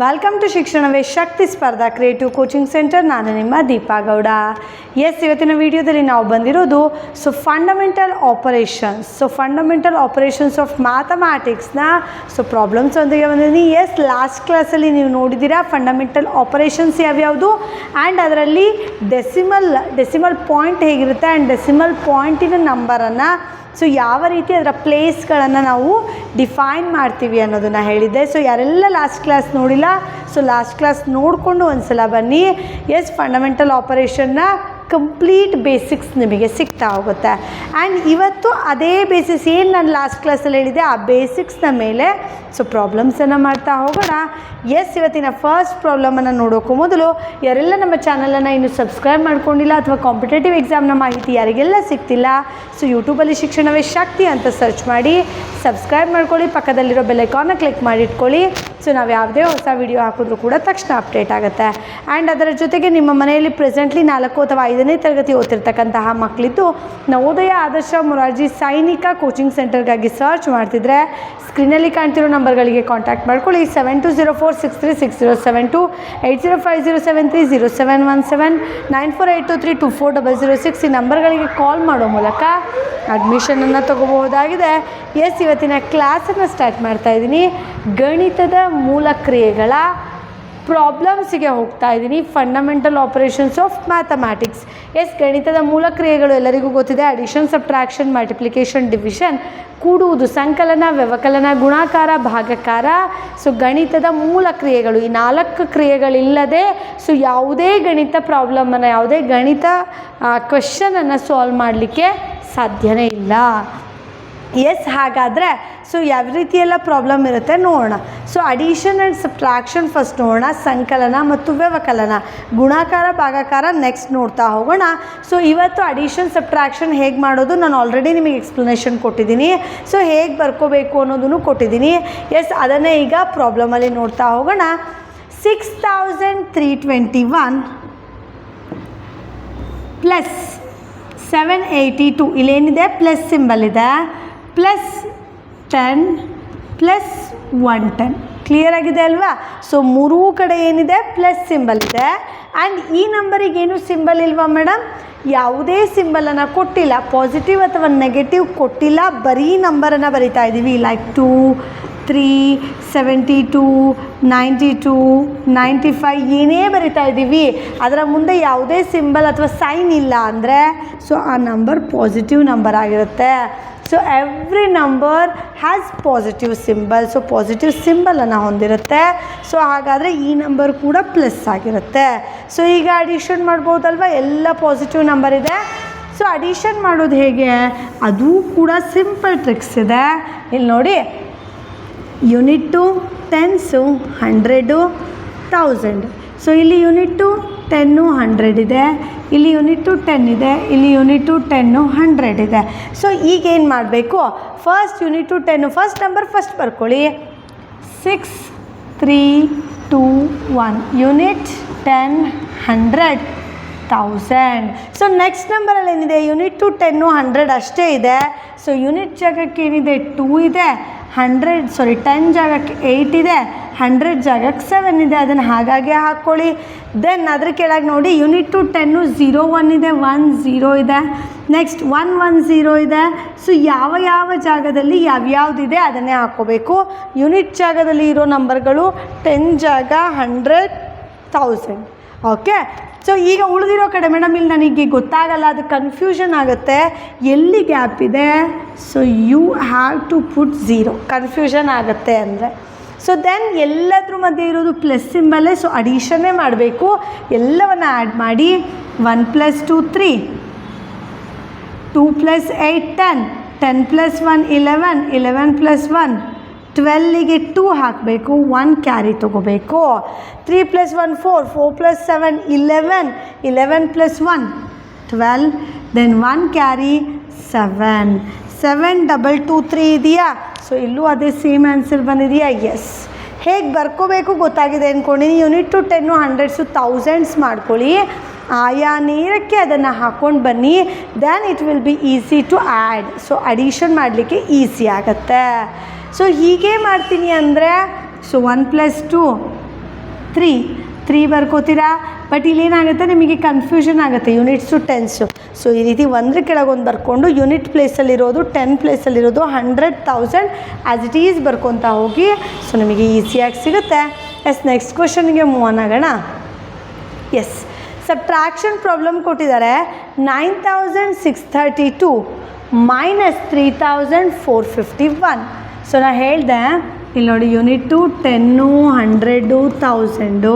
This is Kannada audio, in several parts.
ವೆಲ್ಕಮ್ ಟು ಶಿಕ್ಷಣವೇ ಶಕ್ತಿ ಸ್ಪರ್ಧಾ ಕ್ರಿಯೇಟಿವ್ ಕೋಚಿಂಗ್ ಸೆಂಟರ್. ನಾನು ನಿಮ್ಮ ದೀಪಾ ಗೌಡ. ಇವತ್ತಿನ ವಿಡಿಯೋದಲ್ಲಿ ನಾವು ಬಂದಿರೋದು ಫಂಡಮೆಂಟಲ್ ಆಪರೇಷನ್ಸ್ ಆಫ್ ಮ್ಯಾಥಮ್ಯಾಟಿಕ್ಸ್ನ ಪ್ರಾಬ್ಲಮ್ಸ್ ಒಂದಿಗೆ ಬಂದಿದ್ದೀನಿ. ಲಾಸ್ಟ್ ಕ್ಲಾಸಲ್ಲಿ ನೀವು ನೋಡಿದ್ದೀರಾ ಫಂಡಮೆಂಟಲ್ ಆಪರೇಷನ್ಸ್ ಯಾವ್ಯಾವುದು ಆ್ಯಂಡ್ ಅದರಲ್ಲಿ ಡೆಸಿಮಲ್ ಪಾಯಿಂಟ್ ಹೇಗಿರುತ್ತೆ ಆ್ಯಂಡ್ ಡೆಸಿಮಲ್ ಪಾಯಿಂಟಿನ ನಂಬರನ್ನು ಯಾವ ರೀತಿ ಅದರ ಪ್ಲೇಸ್ಗಳನ್ನು ನಾವು ಡಿಫೈನ್ ಮಾಡ್ತೀವಿ ಅನ್ನೋದನ್ನು ಹೇಳಿದ್ದೆ. ಯಾರೆಲ್ಲ ಲಾಸ್ಟ್ ಕ್ಲಾಸ್ ನೋಡಿಲ್ಲ, ಲಾಸ್ಟ್ ಕ್ಲಾಸ್ ನೋಡಿಕೊಂಡು ಒಂದು ಸಲ ಬನ್ನಿ. ಫಂಡಮೆಂಟಲ್ ಆಪರೇಷನ್ನ ಕಂಪ್ಲೀಟ್ ಬೇಸಿಕ್ಸ್ ನಿಮಗೆ ಸಿಗ್ತಾ ಹೋಗುತ್ತೆ. ಆ್ಯಂಡ್ ಇವತ್ತು ಅದೇ ಬೇಸಿಸ್ ಏನು ನಾನು ಲಾಸ್ಟ್ ಕ್ಲಾಸಲ್ಲಿ ಹೇಳಿದೆ ಆ ಬೇಸಿಕ್ಸ್ನ ಮೇಲೆ ಪ್ರಾಬ್ಲಮ್ಸನ್ನು ಮಾಡ್ತಾ ಹೋಗೋಣ. ಇವತ್ತಿನ ಫಸ್ಟ್ ಪ್ರಾಬ್ಲಮನ್ನು ನೋಡೋಕ್ಕೂ ಮೊದಲು ಯಾರೆಲ್ಲ ನಮ್ಮ ಚಾನಲನ್ನು ಇನ್ನೂ ಸಬ್ಸ್ಕ್ರೈಬ್ ಮಾಡ್ಕೊಂಡಿಲ್ಲ ಅಥವಾ ಕಾಂಪಿಟೇಟಿವ್ ಎಕ್ಸಾಮ್ನ ಮಾಹಿತಿ ಯಾರಿಗೆಲ್ಲ ಸಿಗ್ತಿಲ್ಲ, ಯೂಟ್ಯೂಬಲ್ಲಿ ಶಿಕ್ಷಣವೇ ಶಕ್ತಿ ಅಂತ ಸರ್ಚ್ ಮಾಡಿ ಸಬ್ಸ್ಕ್ರೈಬ್ ಮಾಡ್ಕೊಳ್ಳಿ, ಪಕ್ಕದಲ್ಲಿರೋ ಬೆಲ್ ಐಕಾನ್ನ ಕ್ಲಿಕ್ ಮಾಡಿ ಇಟ್ಕೊಳ್ಳಿ. ನಾವು ಯಾವುದೇ ಹೊಸ ವಿಡಿಯೋ ಹಾಕಿದ್ರೂ ಕೂಡ ತಕ್ಷಣ ಅಪ್ಡೇಟ್ ಆಗುತ್ತೆ. ಆ್ಯಂಡ್ ಅದರ ಜೊತೆಗೆ ನಿಮ್ಮ ಮನೆಯಲ್ಲಿ ಪ್ರೆಸೆಂಟ್ಲಿ 4 ಅಥವಾ 5ನೇ ತರಗತಿ ಓದ್ತಿರ್ತಕ್ಕಂತಹ ಮಕ್ಕಳಿದ್ದು ನವೋದಯ ಆದರ್ಶ ಮೊರಾರ್ಜಿ ಸೈನಿಕ ಕೋಚಿಂಗ್ ಸೆಂಟರ್ಗಾಗಿ ಸರ್ಚ್ ಮಾಡ್ತಿದ್ರೆ ಸ್ಕ್ರೀನಲ್ಲಿ ಕಾಣ್ತಿರೋ ನಂಬರ್ಗಳಿಗೆ ಕಾಂಟ್ಯಾಕ್ಟ್ ಮಾಡ್ಕೊಳ್ಳಿ. 7204636072, 8050730717, 9482324006 ಈ ನಂಬರ್ಗಳಿಗೆ ಕಾಲ್ ಮಾಡೋ ಮೂಲಕ ಅಡ್ಮಿಷನನ್ನು ತಗೋಬಹುದಾಗಿದೆ. ಇವತ್ತಿನ ಕ್ಲಾಸನ್ನು ಸ್ಟಾರ್ಟ್ ಮಾಡ್ತಾಯಿದ್ದೀನಿ. ಗಣಿತದ ಮೂಲ ಕ್ರಿಯೆಗಳ ಪ್ರಾಬ್ಲಮ್ಸಿಗೆ ಹೋಗ್ತಾ ಇದ್ದೀನಿ. Fundamental operations of mathematics. ಗಣಿತದ ಮೂಲ ಕ್ರಿಯೆಗಳು ಎಲ್ಲರಿಗೂ ಗೊತ್ತಿದೆ. ಅಡಿಷನ್, ಸಬ್ಟ್ರಾಕ್ಷನ್, ಮಲ್ಟಿಪ್ಲಿಕೇಶನ್, ಡಿವಿಷನ್, ಕೂಡುವುದು, ಸಂಕಲನ, ವ್ಯವಕಲನ, ಗುಣಾಕಾರ, ಭಾಗಾಕಾರ. ಗಣಿತದ ಮೂಲ ಕ್ರಿಯೆಗಳು ಈ 4 ಕ್ರಿಯೆಗಳಿಲ್ಲದೆ ಯಾವುದೇ ಗಣಿತ ಪ್ರಾಬ್ಲಮನ್ನು, ಯಾವುದೇ ಗಣಿತ ಕ್ವೆಶ್ಚನನ್ನು ಸಾಲ್ವ್ ಮಾಡಲಿಕ್ಕೆ ಸಾಧ್ಯನೇ ಇಲ್ಲ. ಹಾಗಾದರೆ ಯಾವ ರೀತಿಯೆಲ್ಲ ಪ್ರಾಬ್ಲಮ್ ಇರುತ್ತೆ ನೋಡೋಣ. ಅಡಿಷನ್ ಆ್ಯಂಡ್ ಸಬ್ಟ್ರಾಕ್ಷನ್ ಫಸ್ಟ್ ನೋಡೋಣ, ಸಂಕಲನ ಮತ್ತು ವ್ಯವಕಲನ, ಗುಣಾಕಾರ, ಭಾಗಾಕಾರ ನೆಕ್ಸ್ಟ್ ನೋಡ್ತಾ ಹೋಗೋಣ. ಇವತ್ತು ಅಡಿಷನ್ ಸಬ್ಟ್ರಾಕ್ಷನ್ ಹೇಗೆ ಮಾಡೋದು ನಾನು ಆಲ್ರೆಡಿ ನಿಮಗೆ ಎಕ್ಸ್ಪ್ಲನೇಷನ್ ಕೊಟ್ಟಿದ್ದೀನಿ. ಹೇಗೆ ಬರ್ಕೋಬೇಕು ಅನ್ನೋದನ್ನು ಕೊಟ್ಟಿದ್ದೀನಿ. ಅದನ್ನೇ ಈಗ ಪ್ರಾಬ್ಲಮಲ್ಲಿ ನೋಡ್ತಾ ಹೋಗೋಣ. 6321 ಪ್ಲಸ್ 782 ಇಲ್ಲೇನಿದೆ ಪ್ಲಸ್ ಸಿಂಬಲ್ ಇದೆ, ಪ್ಲಸ್ 10 ಪ್ಲಸ್ 110. ಕ್ಲಿಯರ್ ಆಗಿದೆ ಅಲ್ವಾ? ಮೂರೂ ಕಡೆ ಏನಿದೆ ಪ್ಲಸ್ ಸಿಂಬಲ್ ಇದೆ. ಆ್ಯಂಡ್ ಈ ನಂಬರಿಗೇನು ಸಿಂಬಲ್ ಇಲ್ವಾ ಮೇಡಮ್? ಯಾವುದೇ ಸಿಂಬಲನ್ನು ಕೊಟ್ಟಿಲ್ಲ, ಪಾಸಿಟಿವ್ ಅಥವಾ ನೆಗೆಟಿವ್ ಕೊಟ್ಟಿಲ್ಲ, ಬರೀ ನಂಬರನ್ನು ಬರಿತಾ ಇದ್ದೀವಿ. ಲೈಕ್ 2, 3, 72, 92, 95 ಏನೇ ಬರಿತಾ ಇದ್ದೀವಿ. ಅದರ ಮುಂದೆ ಯಾವುದೇ ಸಿಂಬಲ್ ಅಥವಾ ಸೈನ್ ಇಲ್ಲ ಅಂದರೆ ಆ ನಂಬರ್ ಪಾಸಿಟಿವ್ ನಂಬರ್ ಆಗಿರುತ್ತೆ. Every number has positive symbol. Positive ಸಿಂಬಲನ್ನು ಹೊಂದಿರುತ್ತೆ. ಹಾಗಾದರೆ ಈ ನಂಬರ್ ಕೂಡ ಪ್ಲಸ್ ಆಗಿರುತ್ತೆ. ಈಗ ಅಡಿಷನ್ ಮಾಡ್ಬೋದಲ್ವ, ಎಲ್ಲ ಪಾಸಿಟಿವ್ ನಂಬರ್ ಇದೆ. ಅಡಿಷನ್ ಮಾಡೋದು ಹೇಗೆ ಅದು ಕೂಡ ಸಿಂಪಲ್ ಟ್ರಿಕ್ಸ್ ಇದೆ. ಇಲ್ಲಿ ನೋಡಿ, ಯೂನಿಟ್ಟು, ಟೆನ್ಸು, 100, 1000. ಇಲ್ಲಿ ಯೂನಿಟ್ಟು 10, 100 ಇದೆ, ಇಲ್ಲಿ ಯೂನಿಟ್ಟು 10 ಇದೆ, ಇಲ್ಲಿ ಯೂನಿಟ್ಟು 10, 100 ಇದೆ. ಈಗೇನು ಮಾಡಬೇಕು, first unit 10 first number first ಬರ್ಕೊಳ್ಳಿ. 6, 3, 2, 1 ಯೂನಿಟ್ 10, 100, 1000. ನೆಕ್ಸ್ಟ್ ನಂಬರಲ್ಲಿ ಏನಿದೆ ಯೂನಿಟ್ಟು 10, 100 ಅಷ್ಟೇ ಇದೆ. ಯೂನಿಟ್ ಜಾಗಕ್ಕೆ ಏನಿದೆ 2 ಇದೆ, 10 ಜಾಗಕ್ಕೆ 8 ಇದೆ, 100 ಜಾಗಕ್ಕೆ 7 ಇದೆ. ಅದನ್ನು ಹಾಗಾಗಿ ಹಾಕ್ಕೊಳ್ಳಿ. ದೆನ್ ಅದ್ರ ಕೆಳಗೆ ನೋಡಿ ಯೂನಿಟ್ಟು 10, 0, 1 ಇದೆ, 1, 0 ಇದೆ, ನೆಕ್ಸ್ಟ್ 1, 1, 0 ಇದೆ. ಯಾವ ಜಾಗದಲ್ಲಿ ಯಾವ್ಯಾವುದಿದೆ ಅದನ್ನೇ ಹಾಕ್ಕೋಬೇಕು. ಯೂನಿಟ್ ಜಾಗದಲ್ಲಿ ಇರೋ ನಂಬರ್ಗಳು 10 ಜಾಗ, 100, 1000. ಓಕೆ. ಈಗ ಉಳಿದಿರೋ ಕಡೆ ಮೇಡಮ್ ಇಲ್ಲಿ ನನಗೆ ಗೊತ್ತಾಗಲ್ಲ, ಅದು ಕನ್ಫ್ಯೂಷನ್ ಆಗುತ್ತೆ, ಎಲ್ಲಿ ಗ್ಯಾಪ್ ಇದೆ. You have to put 0. Confusion ಆಗುತ್ತೆ ಅಂದರೆ ದೆನ್ ಎಲ್ಲದ್ರ ಮಧ್ಯೆ ಇರೋದು ಪ್ಲಸ್ ಸಿಂಬಲ್ಲೇ. ಅಡಿಷನ್ನೇ ಮಾಡಬೇಕು. ಎಲ್ಲವನ್ನು ಆ್ಯಡ್ ಮಾಡಿ. 1 + 2 3, 2 + 8 10, 10 + 1 11, 11 + 1 12ಗೆ 2 ಹಾಕಬೇಕು, 1 ಕ್ಯಾರಿ ತೊಗೋಬೇಕು. 3 + 1 4, 4 + 7 11, 11 + 1 12, ದೆನ್ 1 ಕ್ಯಾರಿ 7, 7 2 2 3 ಇದೆಯಾ? ಇಲ್ಲೂ ಅದೇ ಸೇಮ್ ಆನ್ಸರ್ ಬಂದಿದೆಯಾ? ಹೇಗೆ ಬರ್ಕೋಬೇಕು ಗೊತ್ತಾಗಿದೆ ಅಂದ್ಕೊಂಡಿನಿ. ಯೂನಿಟ್ಟು 10, 100, ಥೌಸಂಡ್ಸ್ ಮಾಡ್ಕೊಳ್ಳಿ. ಆಯಾ ನೇರಕ್ಕೆ ಅದನ್ನು ಹಾಕ್ಕೊಂಡು ಬನ್ನಿ. Then it will be easy to add. Addition ಮಾಡಲಿಕ್ಕೆ ಈಸಿ ಆಗುತ್ತೆ. ಹೀಗೆ ಮಾಡ್ತೀನಿ ಅಂದರೆ 1 + 2 3 ಬರ್ಕೋತೀರಾ. ಬಟ್ ಇಲ್ಲೇನಾಗುತ್ತೆ ನಿಮಗೆ ಕನ್ಫ್ಯೂಷನ್ ಆಗುತ್ತೆ ಯೂನಿಟ್ಸ್ ಟು ಟೆನ್ಸು. ಸೊ ಈ ರೀತಿ ಒಂದ್ರ ಕೆಳಗೊಂದು ಬರ್ಕೊಂಡು ಯೂನಿಟ್ ಪ್ಲೇಸಲ್ಲಿರೋದು 10 ಪ್ಲೇಸಲ್ಲಿರೋದು 100,000 ಆ್ಯಸ್ ಇಟ್ ಈಸ್ ಬರ್ಕೊತಾ ಹೋಗಿ. ಸೊ ನಿಮಗೆ ಈಸಿಯಾಗಿ ಸಿಗುತ್ತೆ. ನೆಕ್ಸ್ಟ್ ಕ್ವಶನ್ಗೆ ಮೂವ್ ಆನ್ ಆಗೋಣ. ಸಬ್ಟ್ರಾಕ್ಷನ್ ಪ್ರಾಬ್ಲಮ್ ಕೊಟ್ಟಿದ್ದಾರೆ. 9,632 ಮೈನಸ್ 3,451. ಸೊ ನಾನು ಹೇಳಿದೆ ಇಲ್ಲಿ ನೋಡಿ, unit to 10, 100, 1000,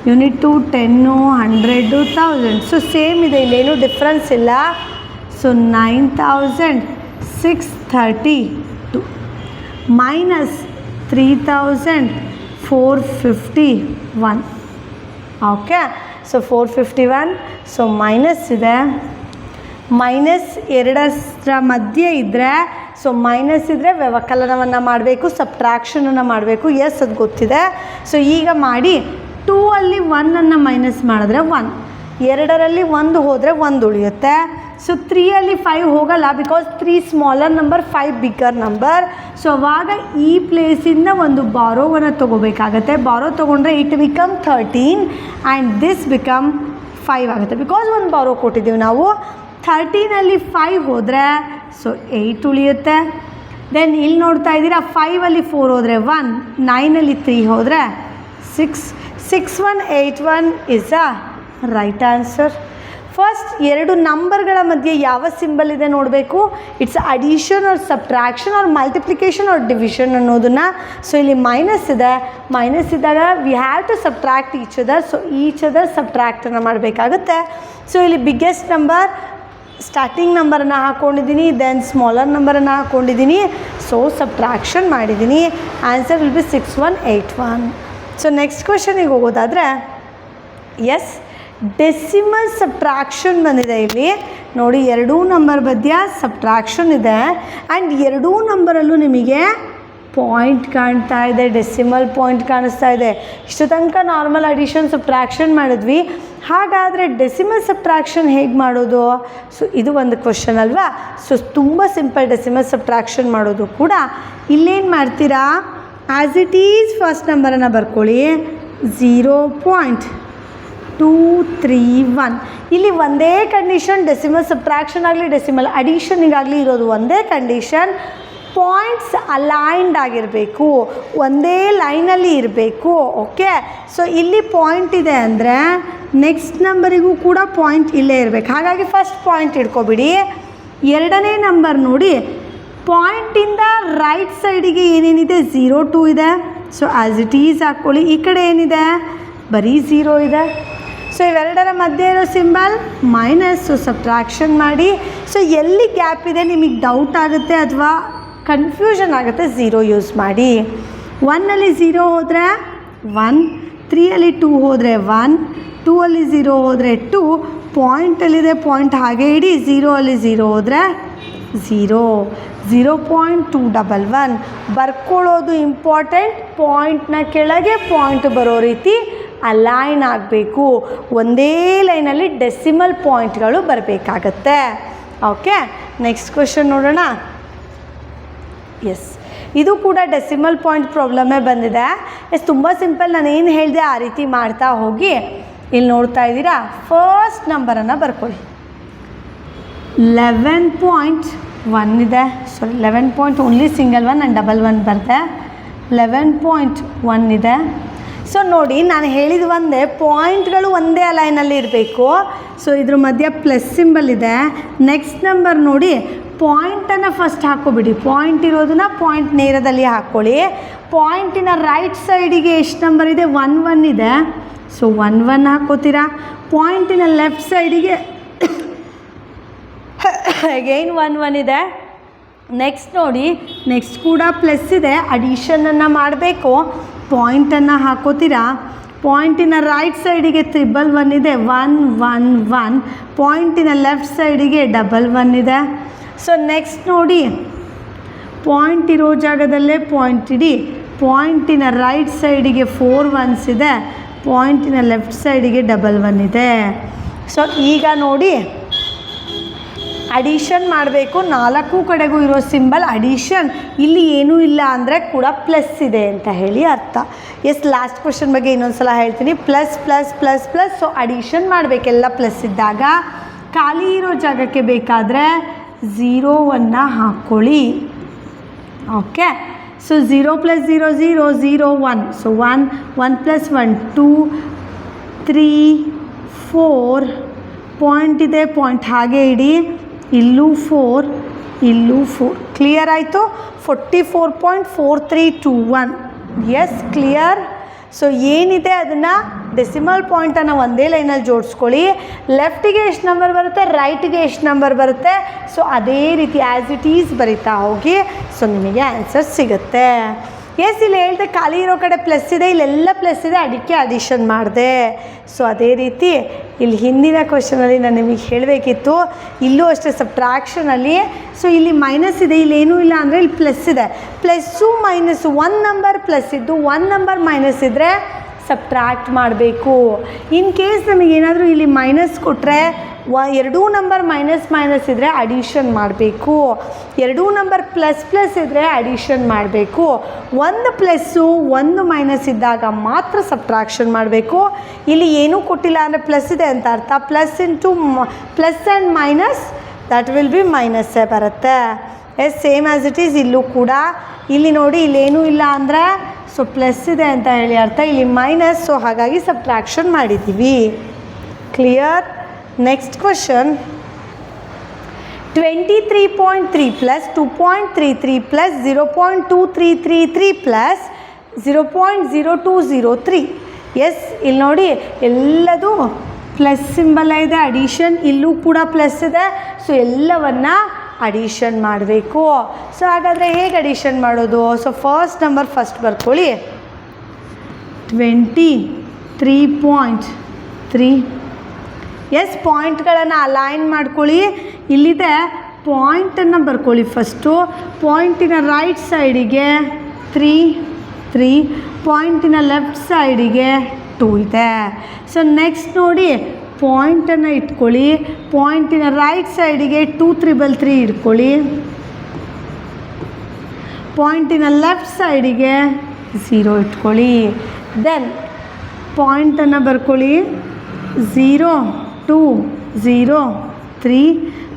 unit to 10, 100, 1000. So same ಇದೆ, ಇಲ್ಲೇನು ಡಿಫ್ರೆನ್ಸ್ ಇಲ್ಲ. So 9,632 minus 3,451. Okay, so 451. So minus ಇದೆ, ಮೈನಸ್ ಎರಡರ ಮಧ್ಯೆ ಇದ್ದರೆ, ಸೊ ಮೈನಸ್ ಇದ್ದರೆ ವ್ಯವಕಲನವನ್ನು ಮಾಡಬೇಕು, ಸಬ್ಟ್ರಾಕ್ಷನನ್ನು ಮಾಡಬೇಕು. ಎಸ್, ಅದು ಗೊತ್ತಿದೆ. ಸೊ ಈಗ ಮಾಡಿ 2 ಅಲ್ಲಿ 1 ಮೈನಸ್ ಮಾಡಿದ್ರೆ 1, 2ರಲ್ಲಿ 1 ಹೋದರೆ 1 ಉಳಿಯುತ್ತೆ. ಸೊ 3 ಅಲ್ಲಿ 5 ಹೋಗಲ್ಲ, because 3 smaller number, 5 bigger number. So ಅವಾಗ ಈ ಪ್ಲೇಸಿಂದ ಒಂದು ಬಾರೋವನ್ನು ತೊಗೋಬೇಕಾಗತ್ತೆ. ಬಾರೋ ತೊಗೊಂಡ್ರೆ it become 13 and this become 5 ಆಗುತ್ತೆ, ಬಿಕಾಸ್ ಒಂದು ಬಾರೋ ಕೊಟ್ಟಿದ್ದೀವಿ ನಾವು. 13ಅಲ್ಲಿ 5 ಹೋದರೆ ಸೊ 8 ಉಳಿಯುತ್ತೆ. ದೆನ್ ಇಲ್ಲಿ ನೋಡ್ತಾ ಇದ್ದೀರಾ, 5ಅಲ್ಲಿ 4 ಹೋದರೆ 1, 9ಅಲ್ಲಿ 3 ಹೋದರೆ 6. 6181 is a right answer. First ಎರಡು ನಂಬರ್ಗಳ ಮಧ್ಯೆ ಯಾವ ಸಿಂಬಲ್ ಇದೆ ನೋಡಬೇಕು. It's addition or subtraction or multiplication or division ಅನ್ನೋದನ್ನು. ಸೊ ಇಲ್ಲಿ ಮೈನಸ್ ಇದೆ, ಮೈನಸ್ ಇದ್ದಾಗ we have to subtract each other. So each other ಸಬ್ಟ್ರಾಕ್ಟನ್ನು ಮಾಡಬೇಕಾಗುತ್ತೆ. ಸೊ ಇಲ್ಲಿ ಬಿಗ್ಗೆಸ್ಟ್ ನಂಬರ್ ಸ್ಟಾರ್ಟಿಂಗ್ ನಂಬರನ್ನು ಹಾಕ್ಕೊಂಡಿದ್ದೀನಿ, ದೆನ್ ಸ್ಮಾಲರ್ ನಂಬರನ್ನು ಹಾಕ್ಕೊಂಡಿದ್ದೀನಿ. ಸೊ ಸಬ್ಟ್ರಾಕ್ಷನ್ ಮಾಡಿದ್ದೀನಿ. Answer will be 6181. So next ಕ್ವೆಶನಿಗೆ ಹೋಗೋದಾದರೆ, ಡೆಸಿಮಲ್ ಸಬ್ಟ್ರಾಕ್ಷನ್ ಬಂದಿದೆ. ಇಲ್ಲಿ ನೋಡಿ, ಎರಡೂ ನಂಬರ್ ಮಧ್ಯ ಸಬ್ಟ್ರಾಕ್ಷನ್ ಇದೆ ಆ್ಯಂಡ್ ಎರಡೂ ನಂಬರಲ್ಲೂ ನಿಮಗೆ ಪಾಯಿಂಟ್ ಕಾಣ್ತಾ ಇದೆ, ಡೆಸಿಮಲ್ ಪಾಯಿಂಟ್ ಕಾಣಿಸ್ತಾ ಇದೆ. ಇಷ್ಟು ತನಕ ನಾರ್ಮಲ್ ಅಡಿಷನ್ ಸಬ್ಟ್ರಾಕ್ಷನ್ ಮಾಡಿದ್ವಿ. ಹಾಗಾದರೆ ಡೆಸಿಮಲ್ ಸಬ್ಟ್ರಾಕ್ಷನ್ ಹೇಗೆ ಮಾಡೋದು? ಸೊ ಇದು ಒಂದು ಕ್ವಶನ್ ಅಲ್ವಾ. ಸೊ ತುಂಬ ಸಿಂಪಲ್ ಡೆಸಿಮಲ್ ಸಬ್ಟ್ರಾಕ್ಷನ್ ಮಾಡೋದು ಕೂಡ. ಇಲ್ಲೇನು ಮಾಡ್ತೀರಾ, ಆ್ಯಸ್ ಇಟ್ ಈಸ್ ಫಸ್ಟ್ ನಂಬರನ್ನು ಬರ್ಕೊಳ್ಳಿ, 0.231. ಇಲ್ಲಿ ಒಂದೇ ಕಂಡೀಷನ್, ಡೆಸಿಮಲ್ ಸಬ್ಟ್ರಾಕ್ಷನ್ ಆಗಲಿ ಡೆಸಿಮಲ್ ಅಡಿಷನಿಗಾಗಲಿ ಇರೋದು ಒಂದೇ ಕಂಡೀಷನ್. ಪಾಯಿಂಟ್ಸ್ ಅಲೈನ್ಡ್ ಆಗಿರಬೇಕು, ಒಂದೇ ಲೈನಲ್ಲಿ ಇರಬೇಕು. ಓಕೆ, ಸೊ ಇಲ್ಲಿ ಪಾಯಿಂಟ್ ಇದೆ ಅಂದರೆ ನೆಕ್ಸ್ಟ್ ನಂಬರಿಗೂ ಕೂಡ ಪಾಯಿಂಟ್ ಇಲ್ಲೇ ಇರಬೇಕು. ಹಾಗಾಗಿ ಫಸ್ಟ್ ಪಾಯಿಂಟ್ ಇಟ್ಕೊಬಿಡಿ. ಎರಡನೇ ನಂಬರ್ ನೋಡಿ, ಪಾಯಿಂಟಿಂದ ರೈಟ್ ಸೈಡಿಗೆ ಏನೇನಿದೆ, 0, 2 ಇದೆ. ಸೊ ಆ್ಯಸ್ ಇಟ್ ಈಸ್ ಹಾಕ್ಕೊಳ್ಳಿ. ಈ ಕಡೆ ಏನಿದೆ, ಬರೀ 0 ಇದೆ. ಸೊ ಇವೆರಡರ ಮಧ್ಯೆ ಇರೋ ಸಿಂಬಲ್ ಮೈನಸ್. ಸೊ ಸಬ್ಟ್ರಾಕ್ಷನ್ ಮಾಡಿ. ಸೊ ಎಲ್ಲಿ ಗ್ಯಾಪ್ ಇದೆ ನಿಮಗೆ ಡೌಟ್ ಆಗುತ್ತೆ ಅಥವಾ ಕನ್ಫ್ಯೂಷನ್ ಆಗುತ್ತೆ, 0 ಯೂಸ್ ಮಾಡಿ. 1ಅಲ್ಲಿ 0 ಹೋದರೆ 1, 3ಅಲ್ಲಿ 2 ಹೋದರೆ 1, 2ಅಲ್ಲಿ 0 ಹೋದರೆ 2, ಪಾಯಿಂಟಲ್ಲಿದೆ ಪಾಯಿಂಟ್ ಹಾಗೆ ಇಡಿ. 0ಅಲ್ಲಿ 0 ಹೋದರೆ 0, 0.211 ಬರ್ಕೊಳ್ಳೋದು ಇಂಪಾರ್ಟೆಂಟ್. ಪಾಯಿಂಟ್ನ ಕೆಳಗೆ ಪಾಯಿಂಟ್ ಬರೋ ರೀತಿ ಅಲೈನ್ ಆಗಬೇಕು. ಒಂದೇ ಲೈನಲ್ಲಿ ಡೆಸಿಮಲ್ ಪಾಯಿಂಟ್ಗಳು ಬರಬೇಕಾಗತ್ತೆ. ಓಕೆ, ನೆಕ್ಸ್ಟ್ ಕ್ವೆಶನ್ ನೋಡೋಣ. ಇದು ಕೂಡ ಡೆಸಿಮಲ್ ಪಾಯಿಂಟ್ ಪ್ರಾಬ್ಲಮ್ಮೇ ಬಂದಿದೆ. ತುಂಬ ಸಿಂಪಲ್, ನಾನು ಏನು ಹೇಳಿದೆ ಆ ರೀತಿ ಮಾಡ್ತಾ ಹೋಗಿ. ಇಲ್ಲಿ ನೋಡ್ತಾ ಇದ್ದೀರಾ, ಫಸ್ಟ್ ನಂಬರನ್ನು ಬರ್ಕೊಳ್ಳಿ. 11.1 ಇದೆ. ಸಾರಿ, 11 ಓನ್ಲಿ ಸಿಂಗಲ್ 1 ಆ್ಯಂಡ್ ಡಬಲ್ 1 ಬರುತ್ತೆ. 11.1 ಇದೆ. ಸೊ ನೋಡಿ, ನಾನು ಹೇಳಿದ ಒಂದೇ, ಪಾಯಿಂಟ್ಗಳು ಒಂದೇ ಅಲೈನಲ್ಲಿ ಇರಬೇಕು. ಸೊ ಇದ್ರ ಮಧ್ಯ ಪ್ಲಸ್ ಸಿಂಬಲ್ ಇದೆ. ನೆಕ್ಸ್ಟ್ ನಂಬರ್ ನೋಡಿ, ಪಾಯಿಂಟನ್ನು ಫಸ್ಟ್ ಹಾಕ್ಕೊಬಿಡಿ. ಪಾಯಿಂಟ್ ಇರೋದನ್ನ ಪಾಯಿಂಟ್ ನೇರದಲ್ಲಿ ಹಾಕ್ಕೊಳ್ಳಿ. ಪಾಯಿಂಟಿನ ರೈಟ್ ಸೈಡಿಗೆ ಎಷ್ಟು ನಂಬರ್ ಇದೆ, 1, 1 ಇದೆ. ಸೊ 1, 1 ಹಾಕ್ಕೋತೀರಾ. ಪಾಯಿಂಟಿನ ಲೆಫ್ಟ್ ಸೈಡಿಗೆ ಅಗೈನ್ 1, 1 ಇದೆ. ನೆಕ್ಸ್ಟ್ ನೋಡಿ, ನೆಕ್ಸ್ಟ್ ಕೂಡ ಪ್ಲಸ್ ಇದೆ. ಅಡಿಷನನ್ನು ಮಾಡಬೇಕು. ಪಾಯಿಂಟನ್ನು ಹಾಕೋತೀರಾ. ಪಾಯಿಂಟಿನ ರೈಟ್ ಸೈಡಿಗೆ 111 ಇದೆ, 1, 1, 1. ಪಾಯಿಂಟಿನ ಲೆಫ್ಟ್ ಸೈಡಿಗೆ 111 ಇದೆ. ಸೊ ನೆಕ್ಸ್ಟ್ ನೋಡಿ, ಪಾಯಿಂಟ್ ಇರೋ ಜಾಗದಲ್ಲೇ ಪಾಯಿಂಟ್ ಇಡಿ. ಪಾಯಿಂಟಿನ ರೈಟ್ ಸೈಡಿಗೆ 4 1s ಇದೆ. ಪಾಯಿಂಟಿನ ಲೆಫ್ಟ್ ಸೈಡಿಗೆ 111 ಇದೆ. ಸೊ ಈಗ ನೋಡಿ, ಅಡಿಷನ್ ಮಾಡಬೇಕು, 4 ಕಡೆಗೂ ಇರೋ ಸಿಂಬಲ್ ಅಡಿಷನ್. ಇಲ್ಲಿ ಏನೂ ಇಲ್ಲ ಅಂದರೆ ಕೂಡ ಪ್ಲಸ್ ಇದೆ ಅಂತ ಹೇಳಿ ಅರ್ಥ. ಎಸ್, ಲಾಸ್ಟ್ ಕ್ವಶನ್ ಬಗ್ಗೆ ಇನ್ನೊಂದು ಸಲ ಹೇಳ್ತೀನಿ. Plus plus plus plus, so addition ಮಾಡಬೇಕೆಲ್ಲ ಪ್ಲಸ್ ಇದ್ದಾಗ. ಖಾಲಿ ಇರೋ ಜಾಗಕ್ಕೆ ಬೇಕಾದರೆ 0ವನ್ನು ಹಾಕ್ಕೊಳ್ಳಿ. ಓಕೆ, ಸೊ 0 + 0 0 0 1, ಸೊ 1 1 + 1 2 3 4 ಪಾಯಿಂಟ್ ಇದೆ, ಪಾಯಿಂಟ್ ಹಾಗೆ ಇಡಿ. ಇಲ್ಲೂ 4, ಇಲ್ಲೂ 4. ಕ್ಲಿಯರ್ ಆಯಿತು? 44.4321. S, clear. ಸೊ ಏನಿದೆ ಅದನ್ನು ಡೆಸಿಮಲ್ ಪಾಯಿಂಟನ್ನು ಒಂದೇ ಲೈನಲ್ಲಿ ಜೋಡಿಸ್ಕೊಳ್ಳಿ. ಲೆಫ್ಟಿಗೆ ಎಷ್ಟು ನಂಬರ್ ಬರುತ್ತೆ, ರೈಟಿಗೆ ಎಷ್ಟು ನಂಬರ್ ಬರುತ್ತೆ, ಸೊ ಅದೇ ರೀತಿ ಆ್ಯಸ್ ಇಟ್ ಈಸ್ ಬರಿತಾ ಹೋಗಿ. ಸೊ ನಿಮಗೆ ಆನ್ಸರ್ ಸಿಗುತ್ತೆ. ಎಸ್, ಇಲ್ಲಿ ಹೇಳಿದೆ ಖಾಲಿ ಇರೋ ಕಡೆ ಪ್ಲಸ್ ಇದೆ, ಇಲ್ಲೆಲ್ಲ ಪ್ಲಸ್ ಇದೆ, ಅದಕ್ಕೆ ಅಡಿಷನ್ ಮಾಡಿದೆ. ಸೊ ಅದೇ ರೀತಿ ಇಲ್ಲಿ ಹಿಂದಿನ ಕ್ವಶನಲ್ಲಿ ನಾನು ನಿಮಗೆ ಹೇಳಬೇಕಿತ್ತು, ಇಲ್ಲೂ ಅಷ್ಟೇ ಸಬ್ಟ್ರಾಕ್ಷನಲ್ಲಿ. ಸೊ ಇಲ್ಲಿ ಮೈನಸ್ ಇದೆ, ಇಲ್ಲಿ ಏನೂ ಇಲ್ಲ ಅಂದರೆ ಇಲ್ಲಿ ಪ್ಲಸ್ ಇದೆ. ಪ್ಲಸ್ಸು ಮೈನಸ್ಸು, 1 ನಂಬರ್ ಪ್ಲಸ್ ಇದ್ದು 1 ನಂಬರ್ ಮೈನಸ್ ಇದ್ದರೆ ಸಬ್ಟ್ರಾಕ್ಟ್ ಮಾಡಬೇಕು. ಇನ್ ಕೇಸ್ ನಮಗೇನಾದರೂ ಇಲ್ಲಿ ಮೈನಸ್ ಕೊಟ್ಟರೆ, 2 ನಂಬರ್ ಮೈನಸ್ ಇದ್ದರೆ ಅಡಿಷನ್ ಮಾಡಬೇಕು. 2 ನಂಬರ್ ಪ್ಲಸ್ ಇದ್ದರೆ ಅಡಿಷನ್ ಮಾಡಬೇಕು. 1 ಪ್ಲಸ್ಸು 1 ಮೈನಸ್ ಇದ್ದಾಗ ಮಾತ್ರ ಸಬ್ಟ್ರಾಕ್ಷನ್ ಮಾಡಬೇಕು. ಇಲ್ಲಿ ಏನೂ ಕೊಟ್ಟಿಲ್ಲ ಅಂದರೆ ಪ್ಲಸ್ ಇದೆ ಅಂತ ಅರ್ಥ. Plus into plus and minus, that will be ಮೈನಸ್ಸೇ ಬರುತ್ತೆ. Yes, same as it is ಇಲ್ಲೂ ಕೂಡ. ಇಲ್ಲಿ ನೋಡಿ, ಇಲ್ಲೇನೂ ಇಲ್ಲ ಅಂದರೆ ಸೊ ಪ್ಲಸ್ ಇದೆ ಅಂತ ಹೇಳಿ ಅರ್ಥ, ಇಲ್ಲಿ ಮೈನಸ್, ಸೊ ಹಾಗಾಗಿ ಸಬ್ಟ್ರಾಕ್ಷನ್ ಮಾಡಿದ್ದೀವಿ. ಕ್ಲಿಯರ್? Next question. 23.3 + 2.33 + 0.2333 + 0.0203. ಎಸ್, ಇಲ್ಲಿ ನೋಡಿ ಎಲ್ಲದು ಪ್ಲಸ್ ಸಿಂಬಲ್ ಇದೆ, ಅಡಿಷನ್. ಇಲ್ಲೂ ಕೂಡ ಪ್ಲಸ್ ಇದೆ, ಸೊ ಎಲ್ಲವನ್ನು ಅಡಿಷನ್ ಮಾಡಬೇಕು. ಸೊ ಹಾಗಾದರೆ ಹೇಗೆ ಅಡಿಷನ್ ಮಾಡೋದು? ಸೊ ಫಸ್ಟ್ ನಂಬರ್ ಫಸ್ಟ್ ಬರ್ಕೊಳ್ಳಿ. 23.3. ಎಸ್, ಪಾಯಿಂಟ್ಗಳನ್ನು ಅಲೈನ್ ಮಾಡ್ಕೊಳ್ಳಿ. ಇಲ್ಲಿದೆ, ಪಾಯಿಂಟನ್ನು ಬರ್ಕೊಳ್ಳಿ ಫಸ್ಟು. ಪಾಯಿಂಟಿನ ರೈಟ್ ಸೈಡಿಗೆ 3 3, ಪಾಯಿಂಟಿನ ಲೆಫ್ಟ್ ಸೈಡಿಗೆ 2 ಇದೆ. ಸೊ ನೆಕ್ಸ್ಟ್ ನೋಡಿ, ಪಾಯಿಂಟನ್ನು ಇಟ್ಕೊಳ್ಳಿ. ಪಾಯಿಂಟಿನ ರೈಟ್ ಸೈಡಿಗೆ 2 3 3 ಇಟ್ಕೊಳ್ಳಿ. ಪಾಯಿಂಟಿನ ಲೆಫ್ಟ್ ಸೈಡಿಗೆ 0 ಇಟ್ಕೊಳ್ಳಿ. ದೆನ್ ಪಾಯಿಂಟನ್ನು ಬರ್ಕೊಳ್ಳಿ. 0 2 0 3,